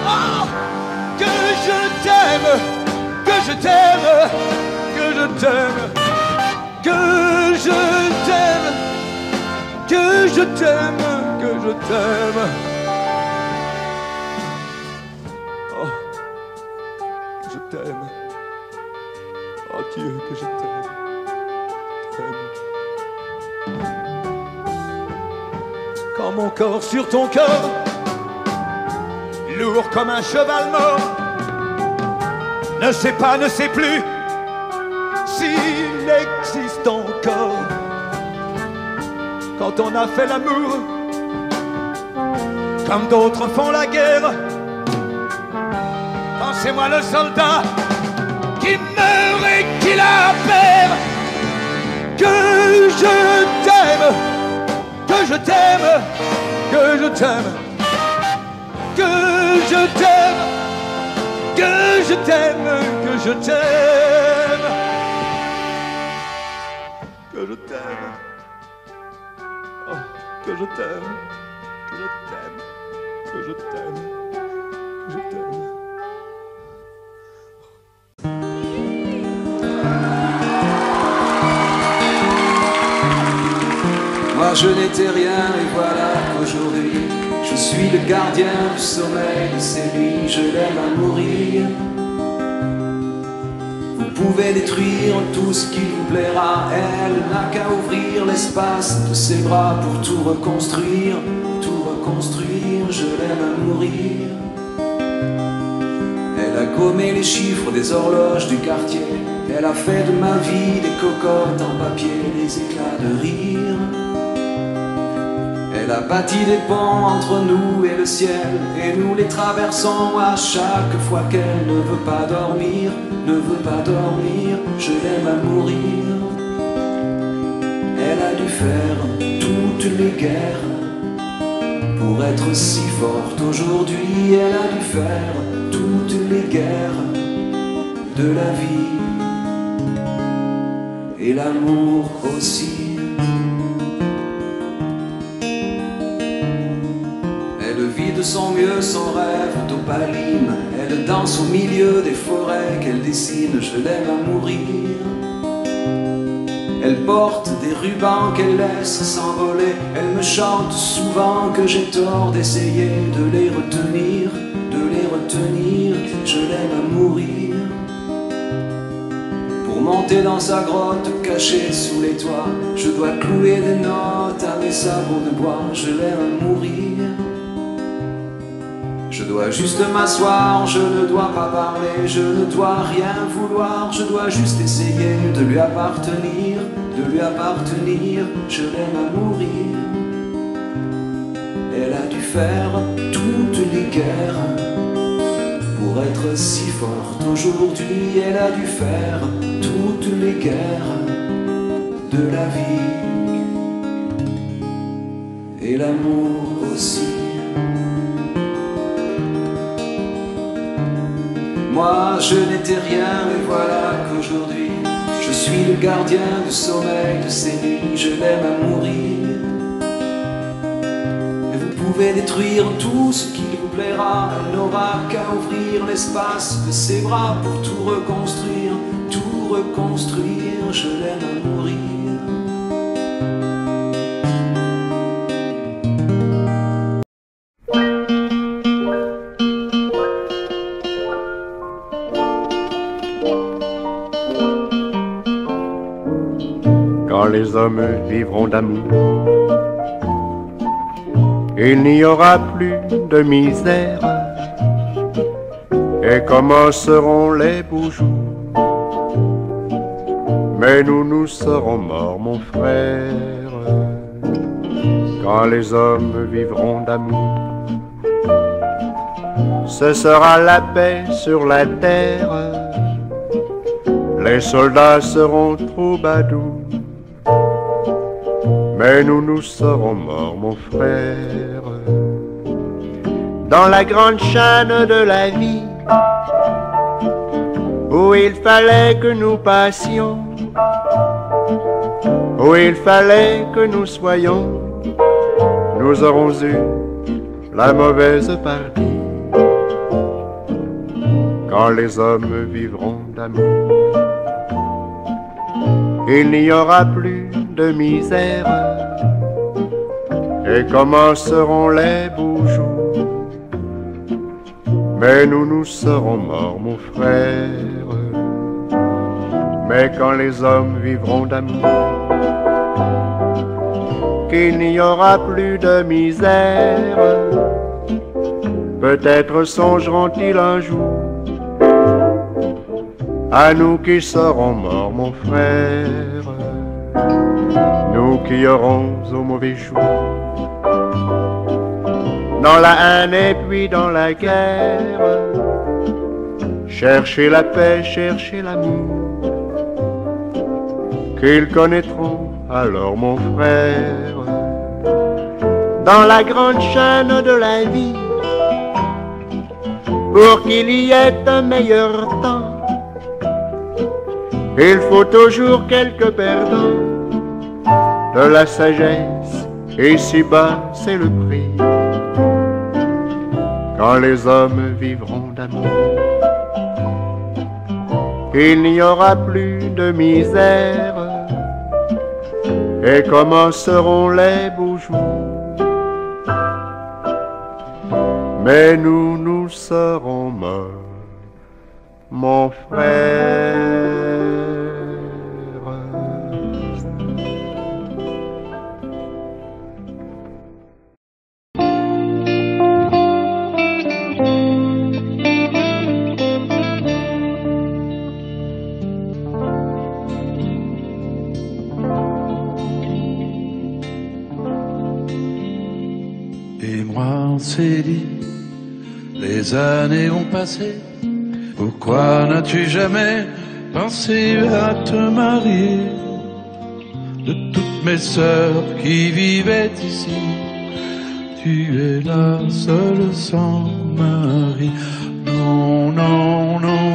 S11: Oh, que je t'aime, que je t'aime, que je t'aime, que je t'aime, que je t'aime, que je t'aime. Oh, que je t'aime. Oh Dieu, que je t'aime. Quand mon corps sur ton corps, lourd comme un cheval mort, ne sait pas, ne sait plus s'il existe encore. Quand on a fait l'amour comme d'autres font la guerre, Pensez-moi le soldat qui meurt et qui la perd. Que je t'aime, que je t'aime, que je t'aime, que je t'aime, que je t'aime, que je t'aime, que je t'aime, oh, que je t'aime, que je t'aime, que je t'aime, que je t'aime.
S12: Moi je n'étais rien et voilà qu'aujourd'hui je suis le gardien du sommeil de ces nuits, je l'aime à mourir. Vous pouvez détruire tout ce qui vous plaira, elle n'a qu'à ouvrir l'espace de ses bras pour tout reconstruire, je l'aime à mourir. Elle a gommé les chiffres des horloges du quartier, elle a fait de ma vie des cocottes en papier, des éclats de rire. Elle a bâti des ponts entre nous et le ciel, et nous les traversons à chaque fois qu'elle ne veut pas dormir, je l'aime à mourir. Elle a dû faire toutes les guerres pour être si forte aujourd'hui, elle a dû faire toutes les guerres de la vie et l'amour aussi. Elle vit de son mieux son rêve d'opaline, elle danse au milieu des forêts qu'elle dessine, je l'aime à mourir. Elle porte des rubans qu'elle laisse s'envoler, elle me chante souvent que j'ai tort d'essayer de les retenir, je l'aime à mourir. Pour monter dans sa grotte cachée sous les toits, je dois clouer des notes à mes sabots de bois, je l'aime à mourir. Je dois juste m'asseoir, je ne dois pas parler, je ne dois rien vouloir, je dois juste essayer de lui appartenir, je l'aime à mourir. Elle a dû faire toutes les guerres pour être si forte aujourd'hui, elle a dû faire toutes les guerres de la vie et l'amour aussi. Moi je n'étais rien et voilà qu'aujourd'hui je suis le gardien du sommeil de ces nuits, je l'aime à mourir. Et vous pouvez détruire tout ce qui vous plaira, elle n'aura qu'à ouvrir l'espace de ses bras pour tout reconstruire, je l'aime à mourir.
S8: Quand les hommes vivront d'amour, il n'y aura plus de misère, et commenceront les beaux jours. Mais nous serons morts, mon frère, quand les hommes vivront d'amour. Ce sera la paix sur la terre, les soldats seront troubadours. Mais nous serons morts, mon frère, dans la grande chaîne de la vie, où il fallait que nous passions, où il fallait que nous soyons. Nous aurons eu la mauvaise partie, quand les hommes vivront d'amour. Il n'y aura plus de misère, et commenceront les beaux jours. Mais nous serons morts, mon frère, mais quand les hommes vivront d'amour, qu'il n'y aura plus de misère, peut-être songeront-ils un jour à nous qui serons morts, mon frère, nous qui aurons au mauvais jour, dans la haine et puis dans la guerre,
S1: chercher la paix, chercher l'amour, qu'ils connaîtront alors mon frère, dans la grande chaîne de la vie, pour qu'il y ait un meilleur temps. Il faut toujours quelques perdants de la sagesse, et si bas c'est le prix, quand les hommes vivront d'amour. Il n'y aura plus de misère, et commenceront les beaux jours. Mais nous, nous serons morts, mon frère.
S13: Et moi on s'est dit, les années ont passé, pourquoi n'as-tu jamais pensé à te marier? De toutes mes sœurs qui vivaient ici, tu es la seule sans mari. Non, non, non,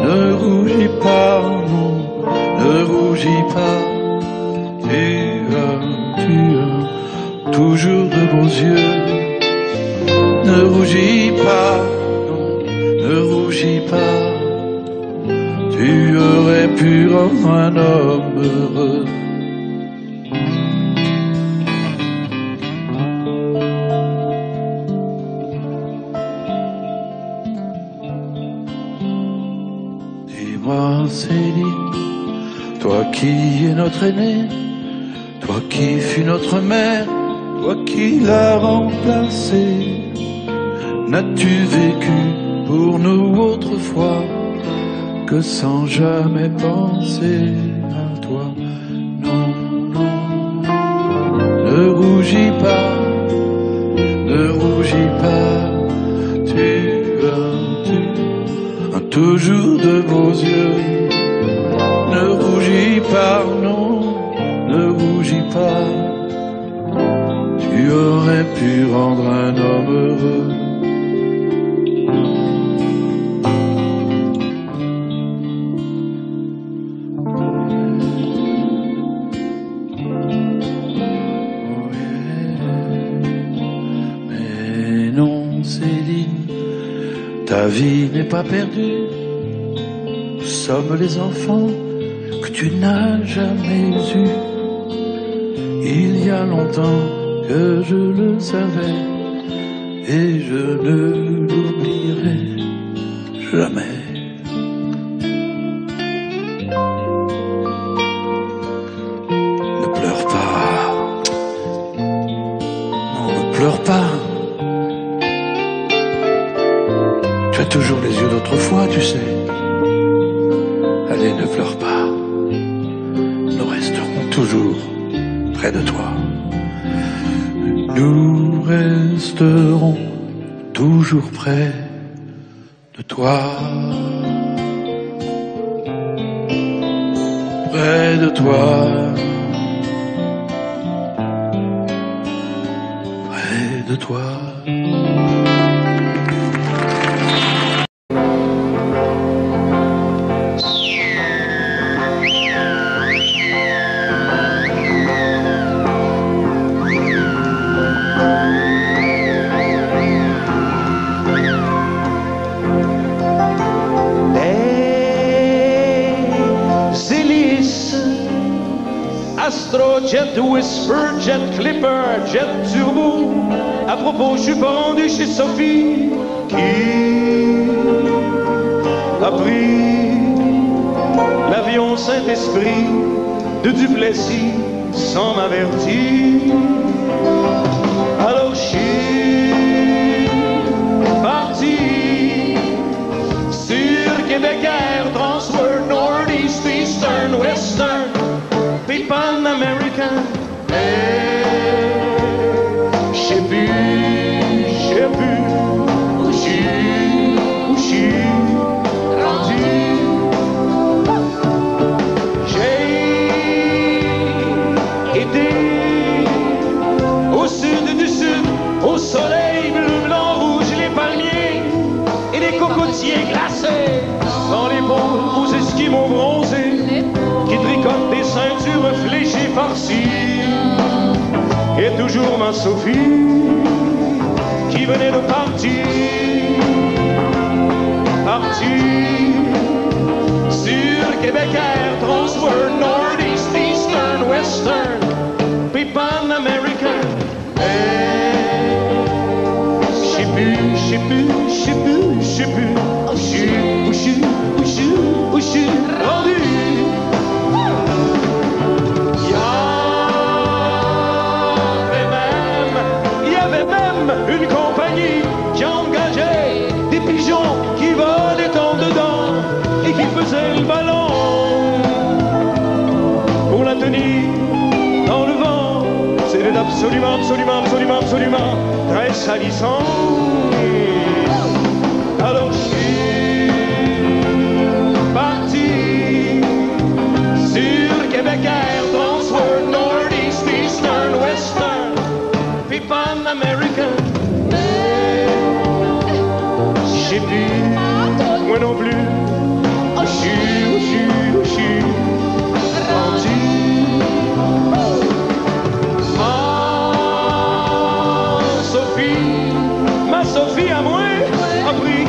S13: ne rougis pas, non, ne rougis pas. Tu as toujours de beaux yeux. Ne rougis pas, non, ne rougis pas. Tu aurais pu rendre un homme heureux. Dis-moi, Céline, toi qui es notre aîné, toi qui fus notre mère, toi qui l'as remplacé, n'as-tu vécu pour nous autrefois que sans jamais penser à toi? Non, non, ne rougis pas, ne rougis pas. Tu as toujours de beaux yeux. Ne rougis pas, non, ne rougis pas. Tu aurais pu rendre un homme heureux. Mais non, Céline, ta vie n'est pas perdue. Nous sommes les enfants que tu n'as jamais eus. Il y a longtemps que je le savais, et je ne l'oublierai jamais. Ne pleure pas, non, ne pleure pas. Tu as toujours les yeux d'autrefois, tu sais. Allez, ne pleure pas. Nous resterons toujours près de toi. Nous resterons toujours près de toi. Près de toi. Près de toi.
S11: Jet Whisper, Jet Clipper, Jet Turbo. À propos, je suis pas rendu chez Sophie qui a pris l'avion Saint-Esprit de Duplessis sans m'avertir. Alors je suis parti sur Québec Air, Transworld, Northeast, Eastern, Western, puis Pan American. Je sais plus où je suis ma Sophie qui venait de partir, sur Québec Air, Transworld, Northeast, Eastern, Western, puis Pan American. J'sais plus, où j'suis rendu. Il y avait même une compagnie qui engageait des pigeons qui volaient en dedans et qui faisaient le ballon pour la tenir dans le vent. C'était absolument très salissant. Alors je suis parti sur Québec Air, Transworld, Northeast, Eastern, Western, puis Pan American. J'ai plus, moi non plus, où je suis rendu. Ma Sophie à moi a pris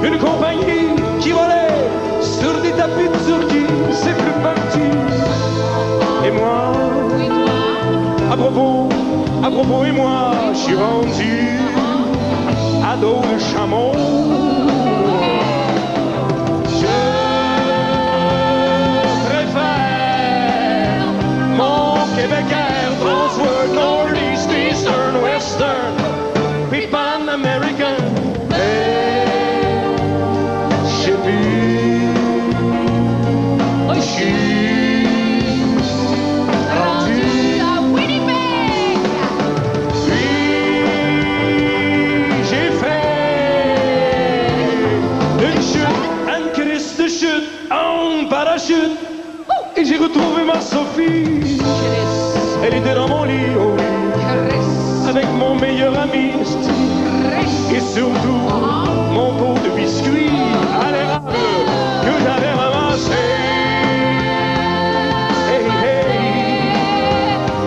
S11: une compagnie qui volait sur des tapis de Turquie, c'est plus parti. Et moi, à propos, et moi, je suis rendu à dos de chameau. Je préfère mon Québec Air, Transworld, Northeast, Eastern, Western, puis Pan American. J'ai vu, je suis rendu à Winnipeg. Puis j'ai fait une chute, une crise de chute en parachute, et j'ai retrouvé ma Sophie. Elle était dans mon lit, oh oui, avec mon meilleur ami Steve, et surtout mon pot de biscuits à l'érable que j'avais ramassé. Hey, hey,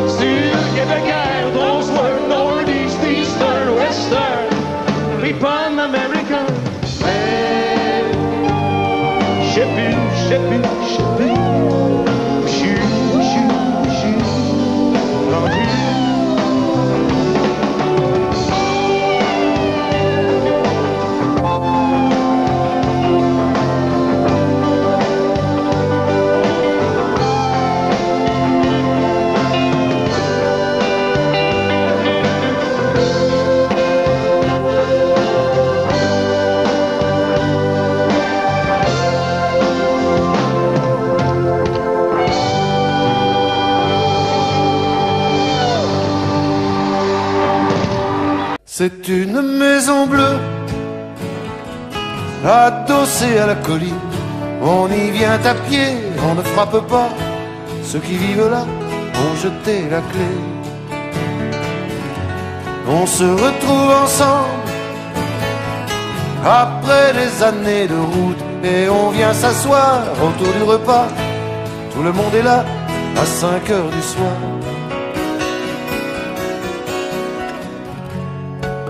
S11: sur Québec Air, Transworld, Northeast, Eastern, Western, puis Pan American. Hey, j'ai pu, rendu.
S3: C'est une maison bleue, adossée à la colline. On y vient à pied, on ne frappe pas. Ceux qui vivent là ont jeté la clé. On se retrouve ensemble après des années de route, et on vient s'asseoir autour du repas. Tout le monde est là à 5 heures du soir.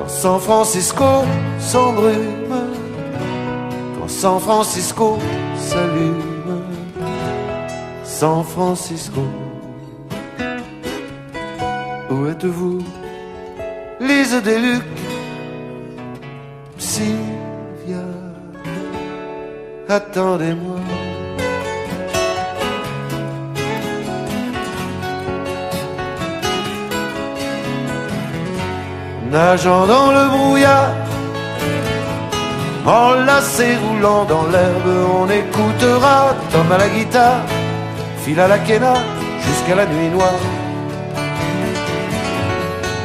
S3: San Francisco s'embrume, quand San Francisco s'allume. San Francisco, où êtes-vous? Lise Deluc, Sylvia, attendez-moi. Nageant dans le brouillard, enlacé roulant dans l'herbe, on écoutera Tom à la guitare, Phil à la quena, jusqu'à la nuit noire.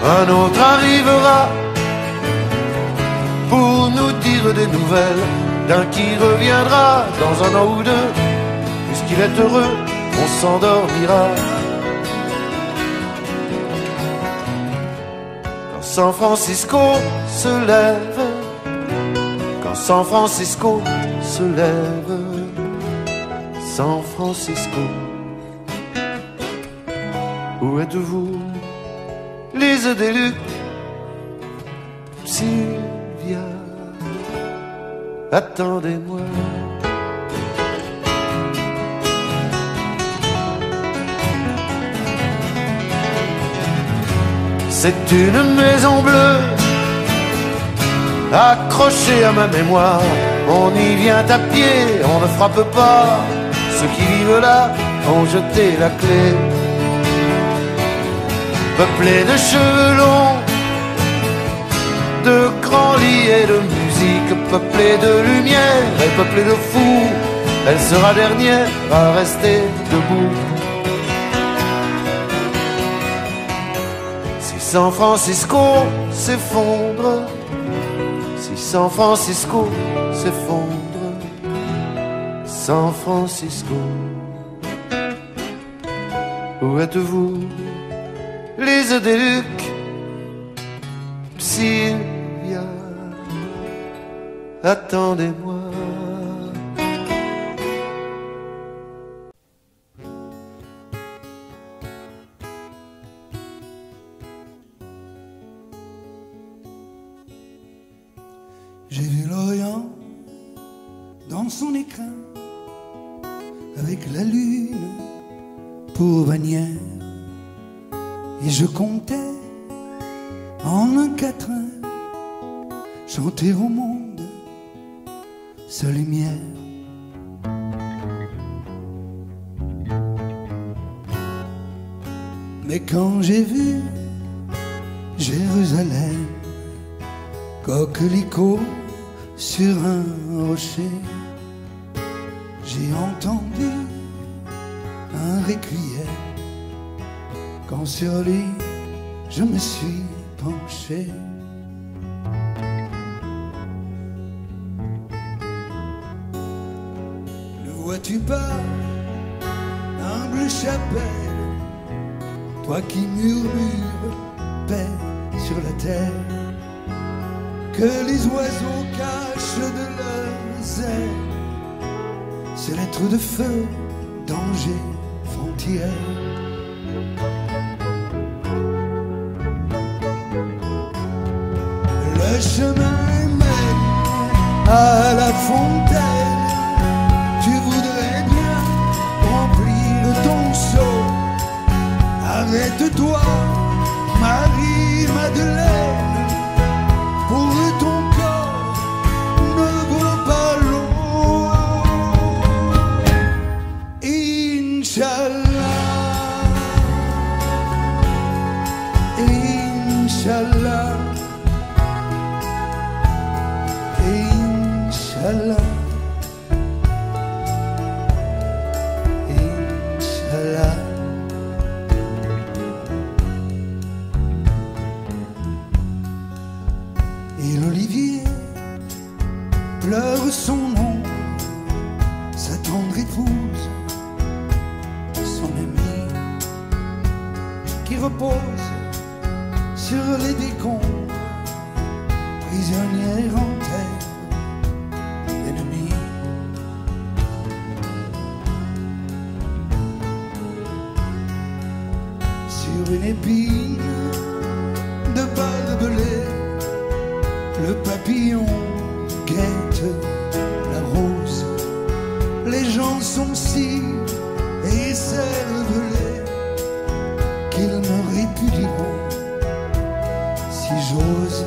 S3: Un autre arrivera pour nous dire des nouvelles d'un qui reviendra dans un an ou deux. Puisqu'il est heureux, on s'endormira. San Francisco se lève, quand San Francisco se lève. San Francisco, où êtes-vous? Lise des Lucs, Sylvia, attendez-moi. C'est une maison bleue accrochée à ma mémoire. On y vient à pied, on ne frappe pas. Ceux qui vivent là ont jeté la clé. Peuplée de cheveux longs, de grands lits et de musique, peuplée de lumière et peuplée de fous, elle sera dernière à rester debout. Si San Francisco s'effondre, si San Francisco s'effondre, San Francisco, où êtes-vous? Lise des Lucs, Sylvia, attendez-moi.
S14: J'ai vu l'Orient dans son écrin, avec la lune pour bannière. Et je comptais en un quatrain chanter au monde sa lumière. Mais quand j'ai vu Jérusalem, coquelicot sur un rocher, j'ai entendu un requiem. Quand sur lui je me suis penché, ne vois-tu pas, humble chapelle, toi qui murmures paix sur la terre, que les oiseaux cachent de leurs ailes ces lettres de feu, danger, frontière. Le chemin mène à la fontaine. Tu voudrais bien remplir ton seau. Arrête-toi, Marie-Madeleine, pour ton corps ne vaut pas l'eau. Inch'Allah, Inch'Allah, Inch'Allah, Inch'Allah. Et l'olivier pleure son nom, sa tendre épouse, son ami, qui repose sur les décombres, prisonnière en terre. Sur une épine de barbelé, le papillon guette la rose. Les gens sont si écervelés qu'ils me répudieront si j'ose.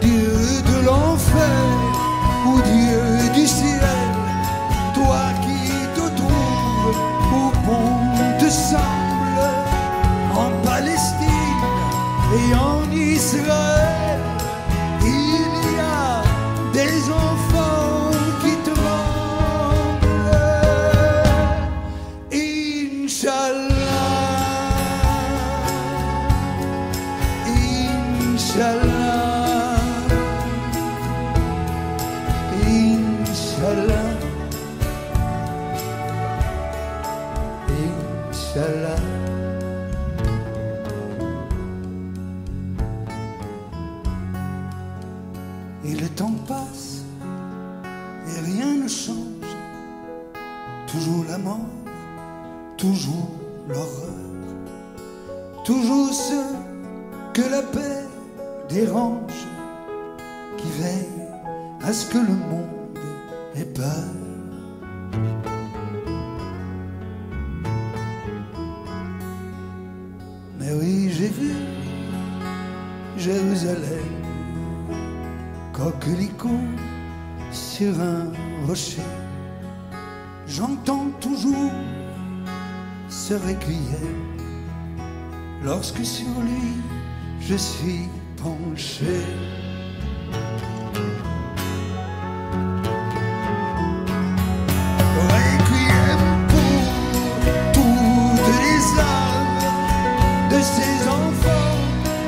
S14: Dieu de l'enfer ou Dieu du ciel, toi qui te trouves au pont de Semble, en Palestine et en Israël, il y a des enfants qui tremblent. Inch'Allah, Inch'Allah, Inch'Allah, Inch'Allah. Et le temps passe et rien ne change, toujours la mort toujours l'horreur, toujours ceux que la paix dérange, qui veillent à ce que le monde ait peur. Mais oui, j'ai vu Jérusalem, coquelicot sur un rocher. J'entends toujours ce requiem lorsque sur lui je suis penché. Requiem pour toutes les âmes de ces enfants,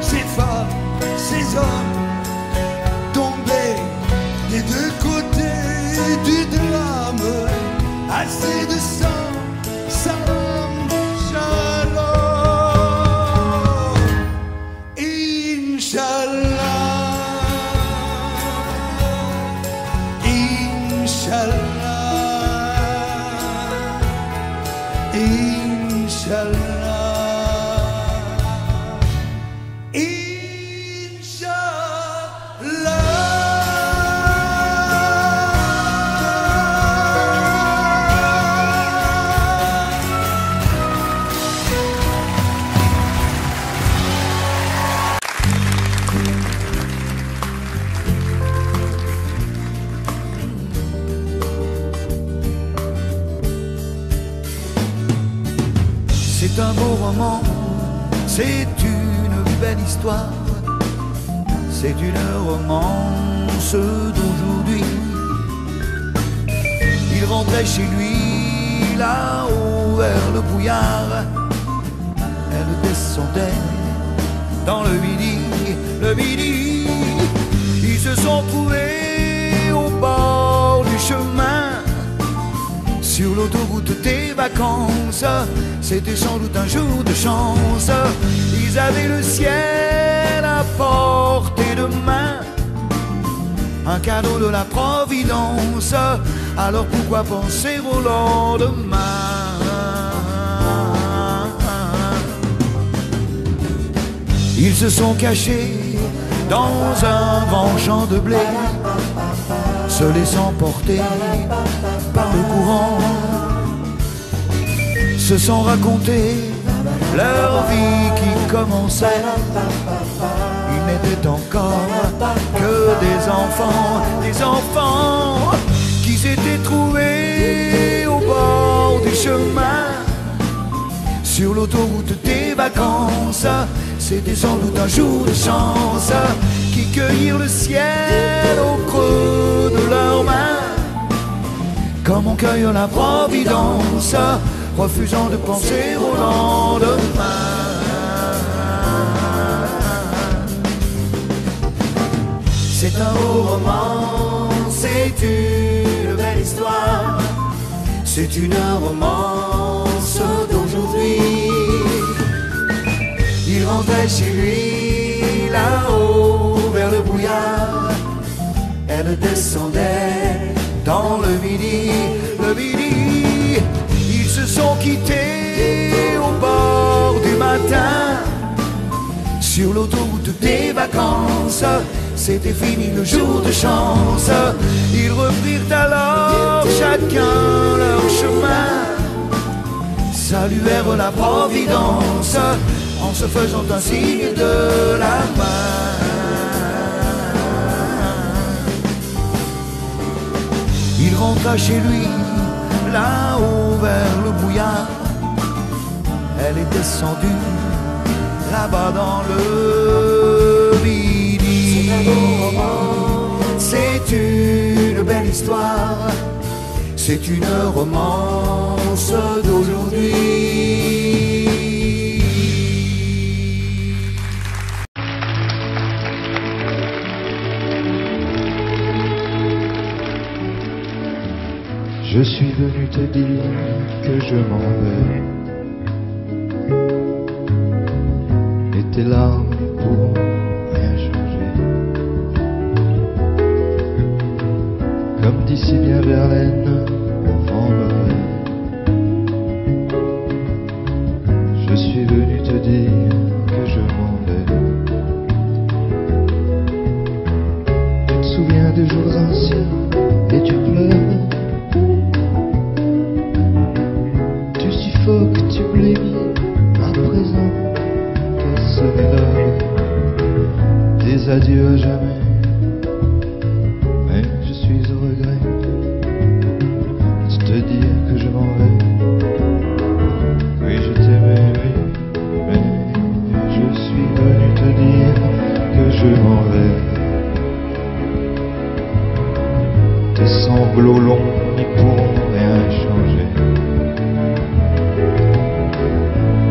S14: ces femmes, ces hommes tombés des deux côtés du drame. Assez de sang, salam, shalom, Inch'Allah, Inch'Allah, Inch'Allah,
S15: C'est un beau roman, c'est une belle histoire, c'est une romance d'aujourd'hui. Il rentrait chez lui, là-haut vers le brouillard. Elle descendait dans le midi. Ils se sont trouvés au bord du chemin, sur l'autoroute des vacances. C'était sans doute un jour de chance. Ils avaient le ciel à portée de main, un cadeau de la Providence. Alors pourquoi penser au lendemain? Ils se sont cachés dans un grand champ de blé, se laissant porter par le courant, se sont racontés leur vie qui commençait. Ils n'étaient encore que des enfants qui s'étaient trouvés au bord du chemin, sur l'autoroute des vacances. C'était sans doute un jour de chance, qui cueillirent le ciel au creux de leurs mains, comme on cueille la Providence, refusant de penser au lendemain. C'est un beau roman, c'est une belle histoire, c'est une romance d'aujourd'hui. Il rentrait chez lui, là-haut vers le brouillard. Elle descendait dans le midi. Ils se sont quittés au bord du matin, sur l'autoroute des vacances. C'était fini le jour de chance. Ils reprirent alors chacun leur chemin, saluèrent la Providence en se faisant un signe de la main. Il rentra chez lui, là-haut vers le brouillard. Elle est descendue là-bas dans le midi. C'est une belle histoire, c'est une romance d'aujourd'hui.
S16: Je suis venu te dire que je m'en vais, et tes larmes pourront rien changer. Comme d'ici bien Verlaine, le vent me dire que je m'en vais. Tu te souviens des jours anciens et tu pleures. Tu suffoques, tu blémis à présent qu'à sonner l'heure des adieux à jamais. Mais je suis au regret de te dire que je m'en vais. Oui, je t'aimais, oui, mais je suis venu te dire que je m'en vais. Tes sanglots longs n'y pourront rien changer.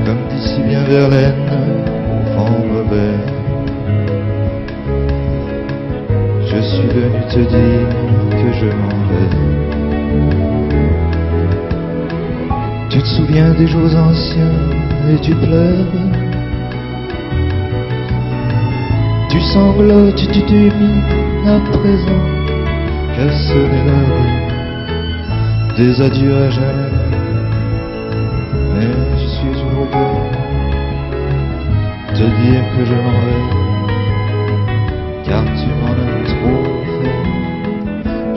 S16: Comme dit si bien Verlaine, vent mauvais. Je suis venu te dire que je m'en vais. Tu te souviens des jours anciens et tu pleures. Tu sanglotes, tu t'humides à présent qu'à sonner l'heure des adieux à jamais. Mais je suis au regret de te dire que je m'en vais, car tu m'en as trop fait.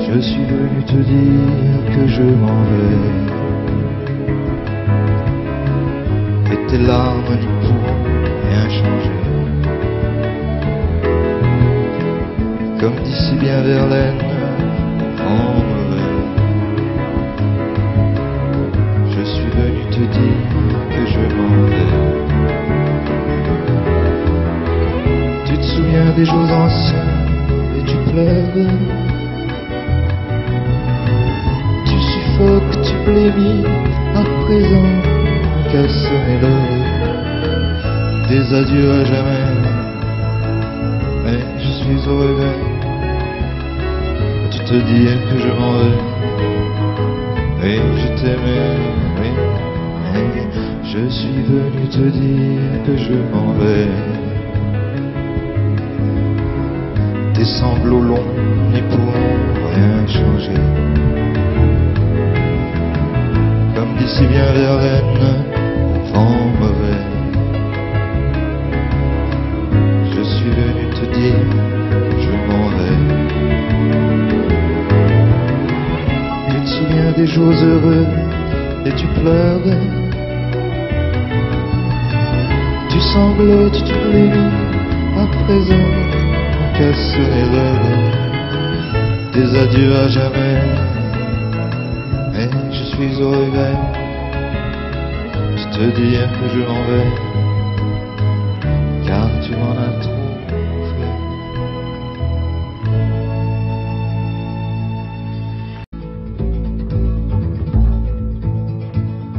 S16: Je suis venu te dire que je m'en vais. Et tes larmes n'y pourront rien changer. Comme dit si bien Verlaine, vent mauvais. Je suis venu te dire que je m'en vais. Tu te souviens des jours anciens et tu pleures. Tu suffoques, tu blémis à présent qu'à sonner l'heure des adieux à jamais. Mais je suis au regret de te dire que je m'en vais. Oui, je t'aimais, oui, mais je suis venu te dire que je m'en vais. Tes sanglots longs n'y pourront rien changer. Comme dit si bien Verlaine, vent mauvais. Je suis venu te dire, je m'en vais. Tu te souviens des jours heureux et tu pleures. Tu sanglotes, tu blémis à présent qu'à sonner l'heure des adieux à jamais. Mais je suis au regret de te dire que je m'en vais, car tu m'en as trop fait.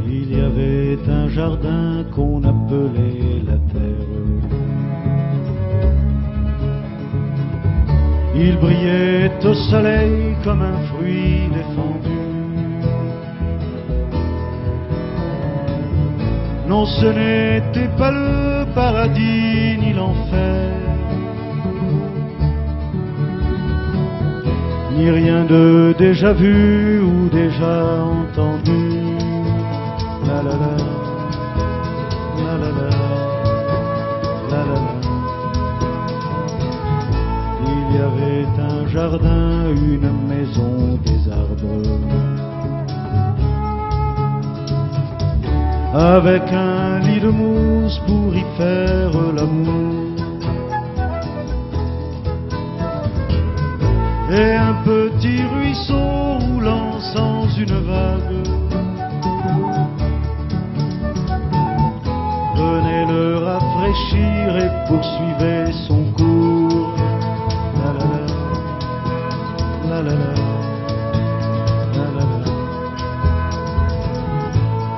S17: Il y avait un jardin qu'on appelait la terre. Il brillait au soleil comme un fruit défendu. Non, ce n'était pas le paradis ni l'enfer, ni rien de déjà vu ou déjà entendu. La la la, la la la, la la la. Il y avait un jardin, une maison, des arbres, avec un lit de mousse pour y faire l'amour, et un petit ruisseau roulant sans une vague venait le rafraîchir et poursuivait son cours. La la la, la la la, la la la.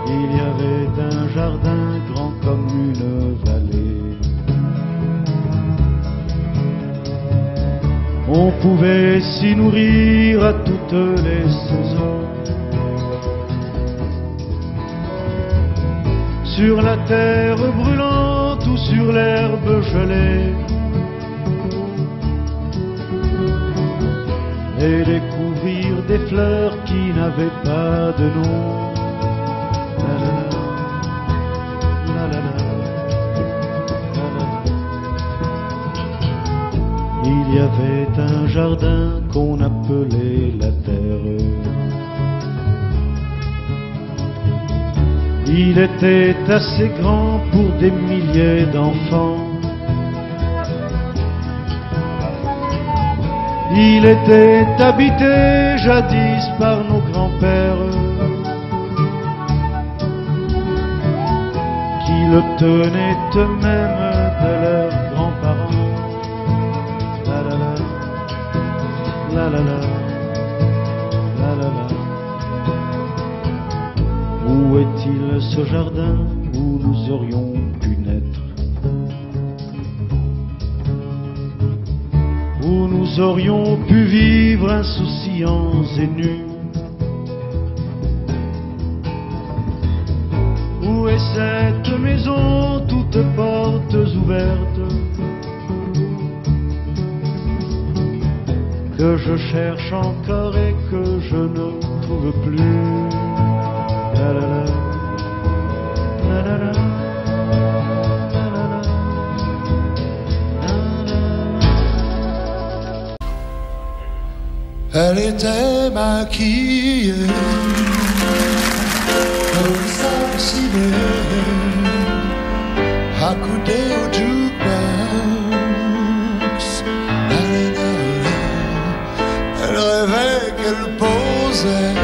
S17: Il y avait un jardin grand comme une vallée. On pouvait s'y nourrir à toutes les saisons. Sur la terre brûlante ou sur l'herbe gelée, et découvrir des fleurs qui n'avaient pas de nom. La la la, la la la, Il y avait un jardin qu'on appelait la terre. Il était assez grand pour des milliers d'enfants. Il était habité jadis par nos grands-pères qui le tenaient eux-mêmes de leurs grands-parents. La la la, la la la, la la la. Où est-il ce jardin où nous aurions pu naître, où nous aurions pu vivre insouciants et nus? Où est cette maison, toutes portes ouvertes, que je cherche encore et que je ne trouve plus? La la la, la la la, la la la, la la.
S3: Elle était maquillée comme ça ciné, accoudée au jukebox. Elle rêvait qu'elle posait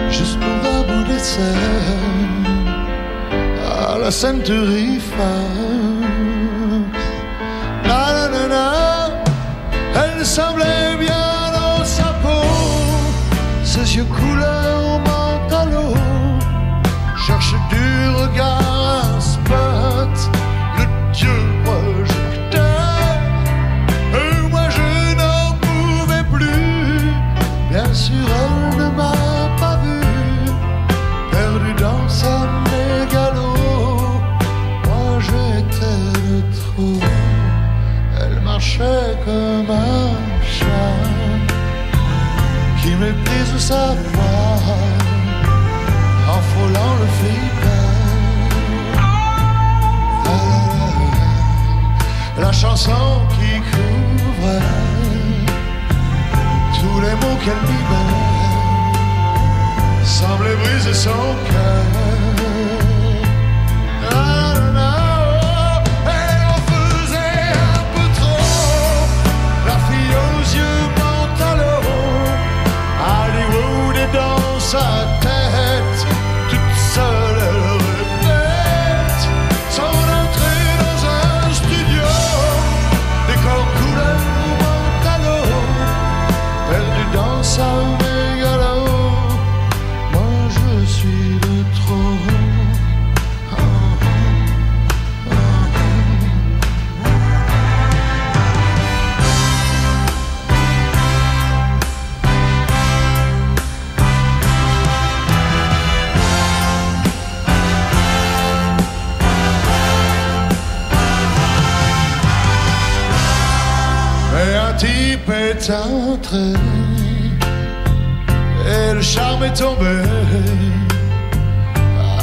S3: juste pour un bout d'essai à la Century Fox. Na na na na, elle semblait bien dans sa peau, ses yeux couleur menthe à l'eau, cherche du regard un spot, le dieu projecteur. Et moi je n'en pouvais plus, bien sûr elle ne m'a pas vu, perdu dans sa mégalo, moi j'étais de trop. Elle marchait comme un chat qui méprise sa voix en frôlant le flipper. La chanson qui couvre tous les mots qu'elle libère semblait briser son cœur. Dans sa tête, toute seule elle répète son entrée dans un studio, décor couleur menthe à l'eau, perdu dans sa mégalo, moi je suis de trop. Type est entré et le charme est tombé,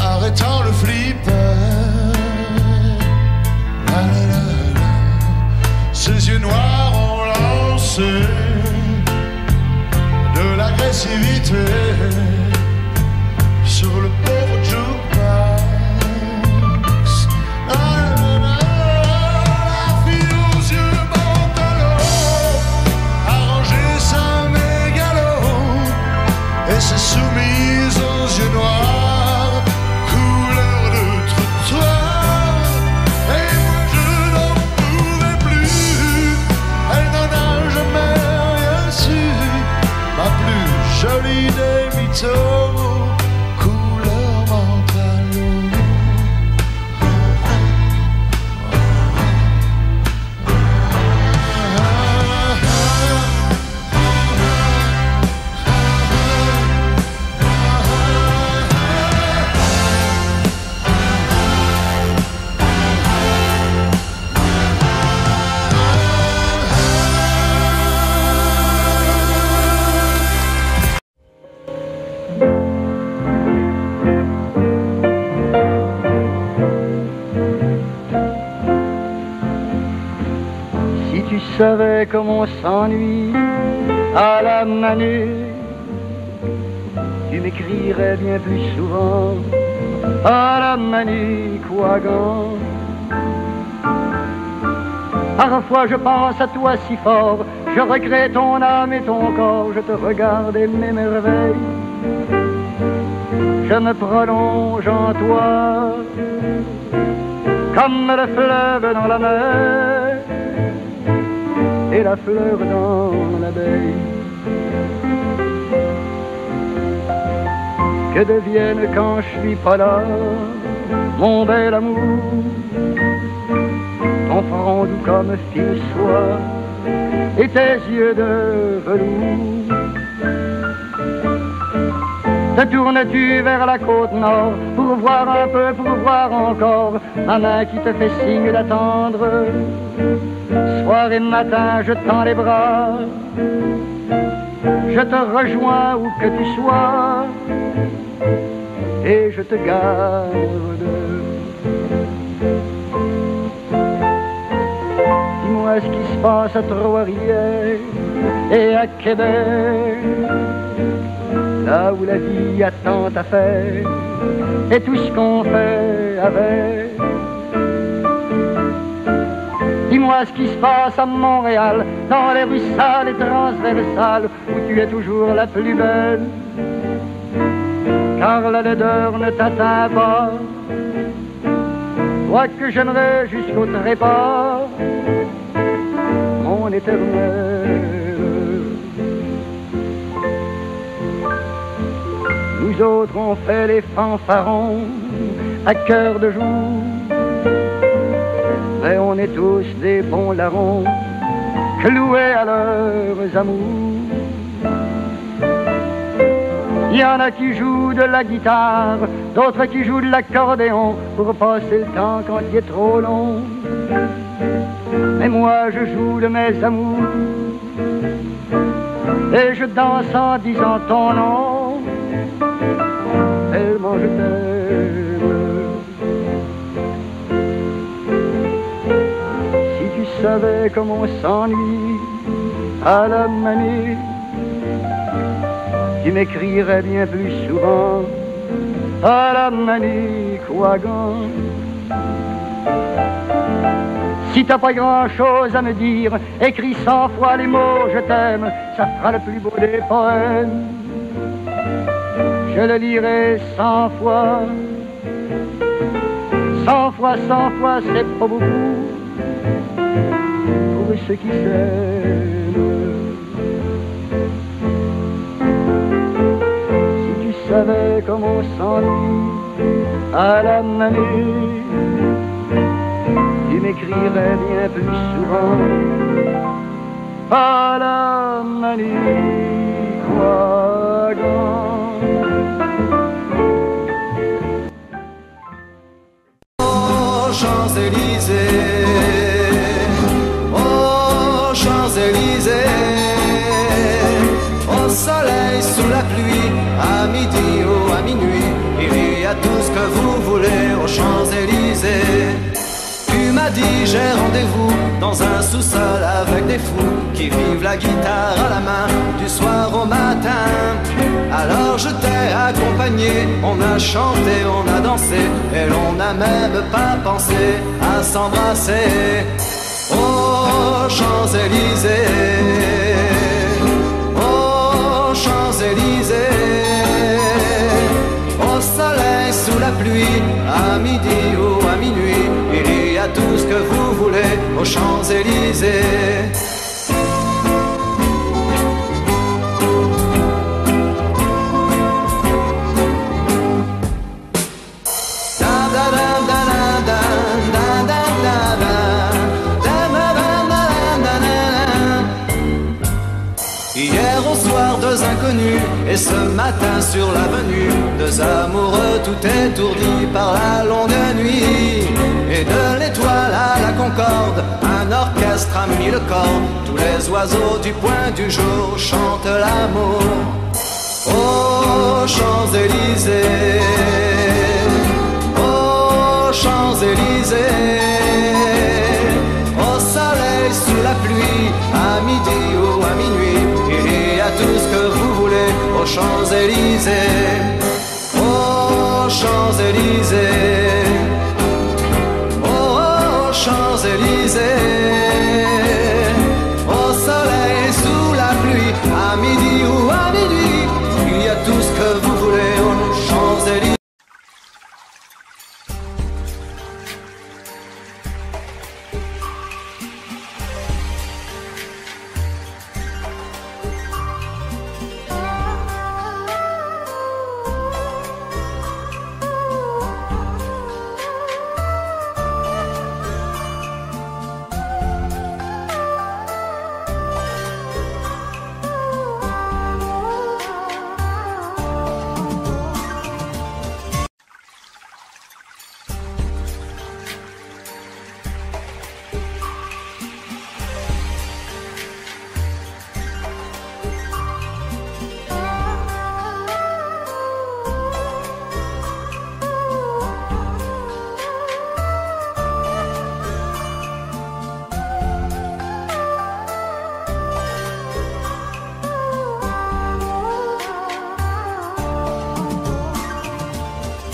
S3: arrêtant le flipper. La, la, la, la. Ses yeux noirs ont lancé de l'agressivité sur le pauvre jukebox. La, la, la, la. Et s'est soumise aux yeux noirs, couleur de trottoir. Et moi je n'en pouvais plus, elle n'en a jamais rien su, ma plus jolie des mythos, couleur menthe à l'eau.
S18: comme on s'ennuie à la manée, tu m'écrirais bien plus souvent à la Manicouagan. Parfois je pense à toi si fort, je regrette ton âme et ton corps, je te regarde et m'émerveille, je me prolonge en toi, comme le fleuve dans la mer et la fleur dans l'abeille. Que devienne quand je suis pas là, mon bel amour, ton front doux comme fine soie et tes yeux de velours. Te tournes-tu vers la côte nord pour voir un peu, pour voir encore ma main qui te fait signe d'attendre? Soir et matin je tends les bras, je te rejoins où que tu sois et je te garde. Dis-moi ce qui se passe à Trois-Rivières et à Québec, là où la vie a tant à faire et tout ce qu'on fait avec. Dis-moi ce qui se passe à Montréal, dans les rues sales et transversales, où tu es toujours la plus belle, car la laideur ne t'atteint pas. Toi que j'aimerais jusqu'au trépas, mon éternel. Nous autres on fait les fanfarons à cœur de jour, mais on est tous des bons larrons, cloués à leurs amours. Il y en a qui jouent de la guitare, d'autres qui jouent de l'accordéon pour passer le temps quand il est trop long. Mais moi je joue de mes amours et je danse en disant ton nom, tellement je t'aime. Si tu savais comme on s'ennuie à la manie, tu m'écrirais bien plus souvent à la Manicouagan. Si t'as pas grand chose à me dire, écris 100 fois les mots je t'aime, ça fera le plus beau des poèmes. Je le lirai 100 fois, 100 fois, 100 fois, c'est pas beaucoup pour ceux qui s'aiment. Tu savais comme on s'ennuie à la manée, tu m'écrirais bien plus souvent à la Manicouagan.
S12: Oh Champs-Élysées, oh Champs-Élysées, au soleil, sous la pluie, à midi ou à minuit, il y a tout ce que vous voulez aux Champs-Élysées. Tu m'as dit j'ai rendez-vous dans un sous-sol avec des fous qui vivent la guitare à la main du soir au matin. Alors je t'ai accompagné, on a chanté, on a dansé et l'on n'a même pas pensé à s'embrasser. Oh Champs-Élysées, oh Champs-Élysées, au soleil, sous la pluie, à midi ou à minuit, il y a tout ce que vous voulez aux Champs-Élysées. Hier au soir, deux inconnus, et ce matin sur l'avenue, deux amoureux tout étourdis par la longue nuit. Et de l'étoile à la Concorde, un orchestre a mis le corps, tous les oiseaux du point du jour chantent l'amour. Oh Champs-Élysées, oh Champs-Élysées, au soleil, sous la pluie, à aux Champs-Élysées, aux Champs-Élysées, aux Champs-Élysées, au soleil, sous la pluie, à midi ou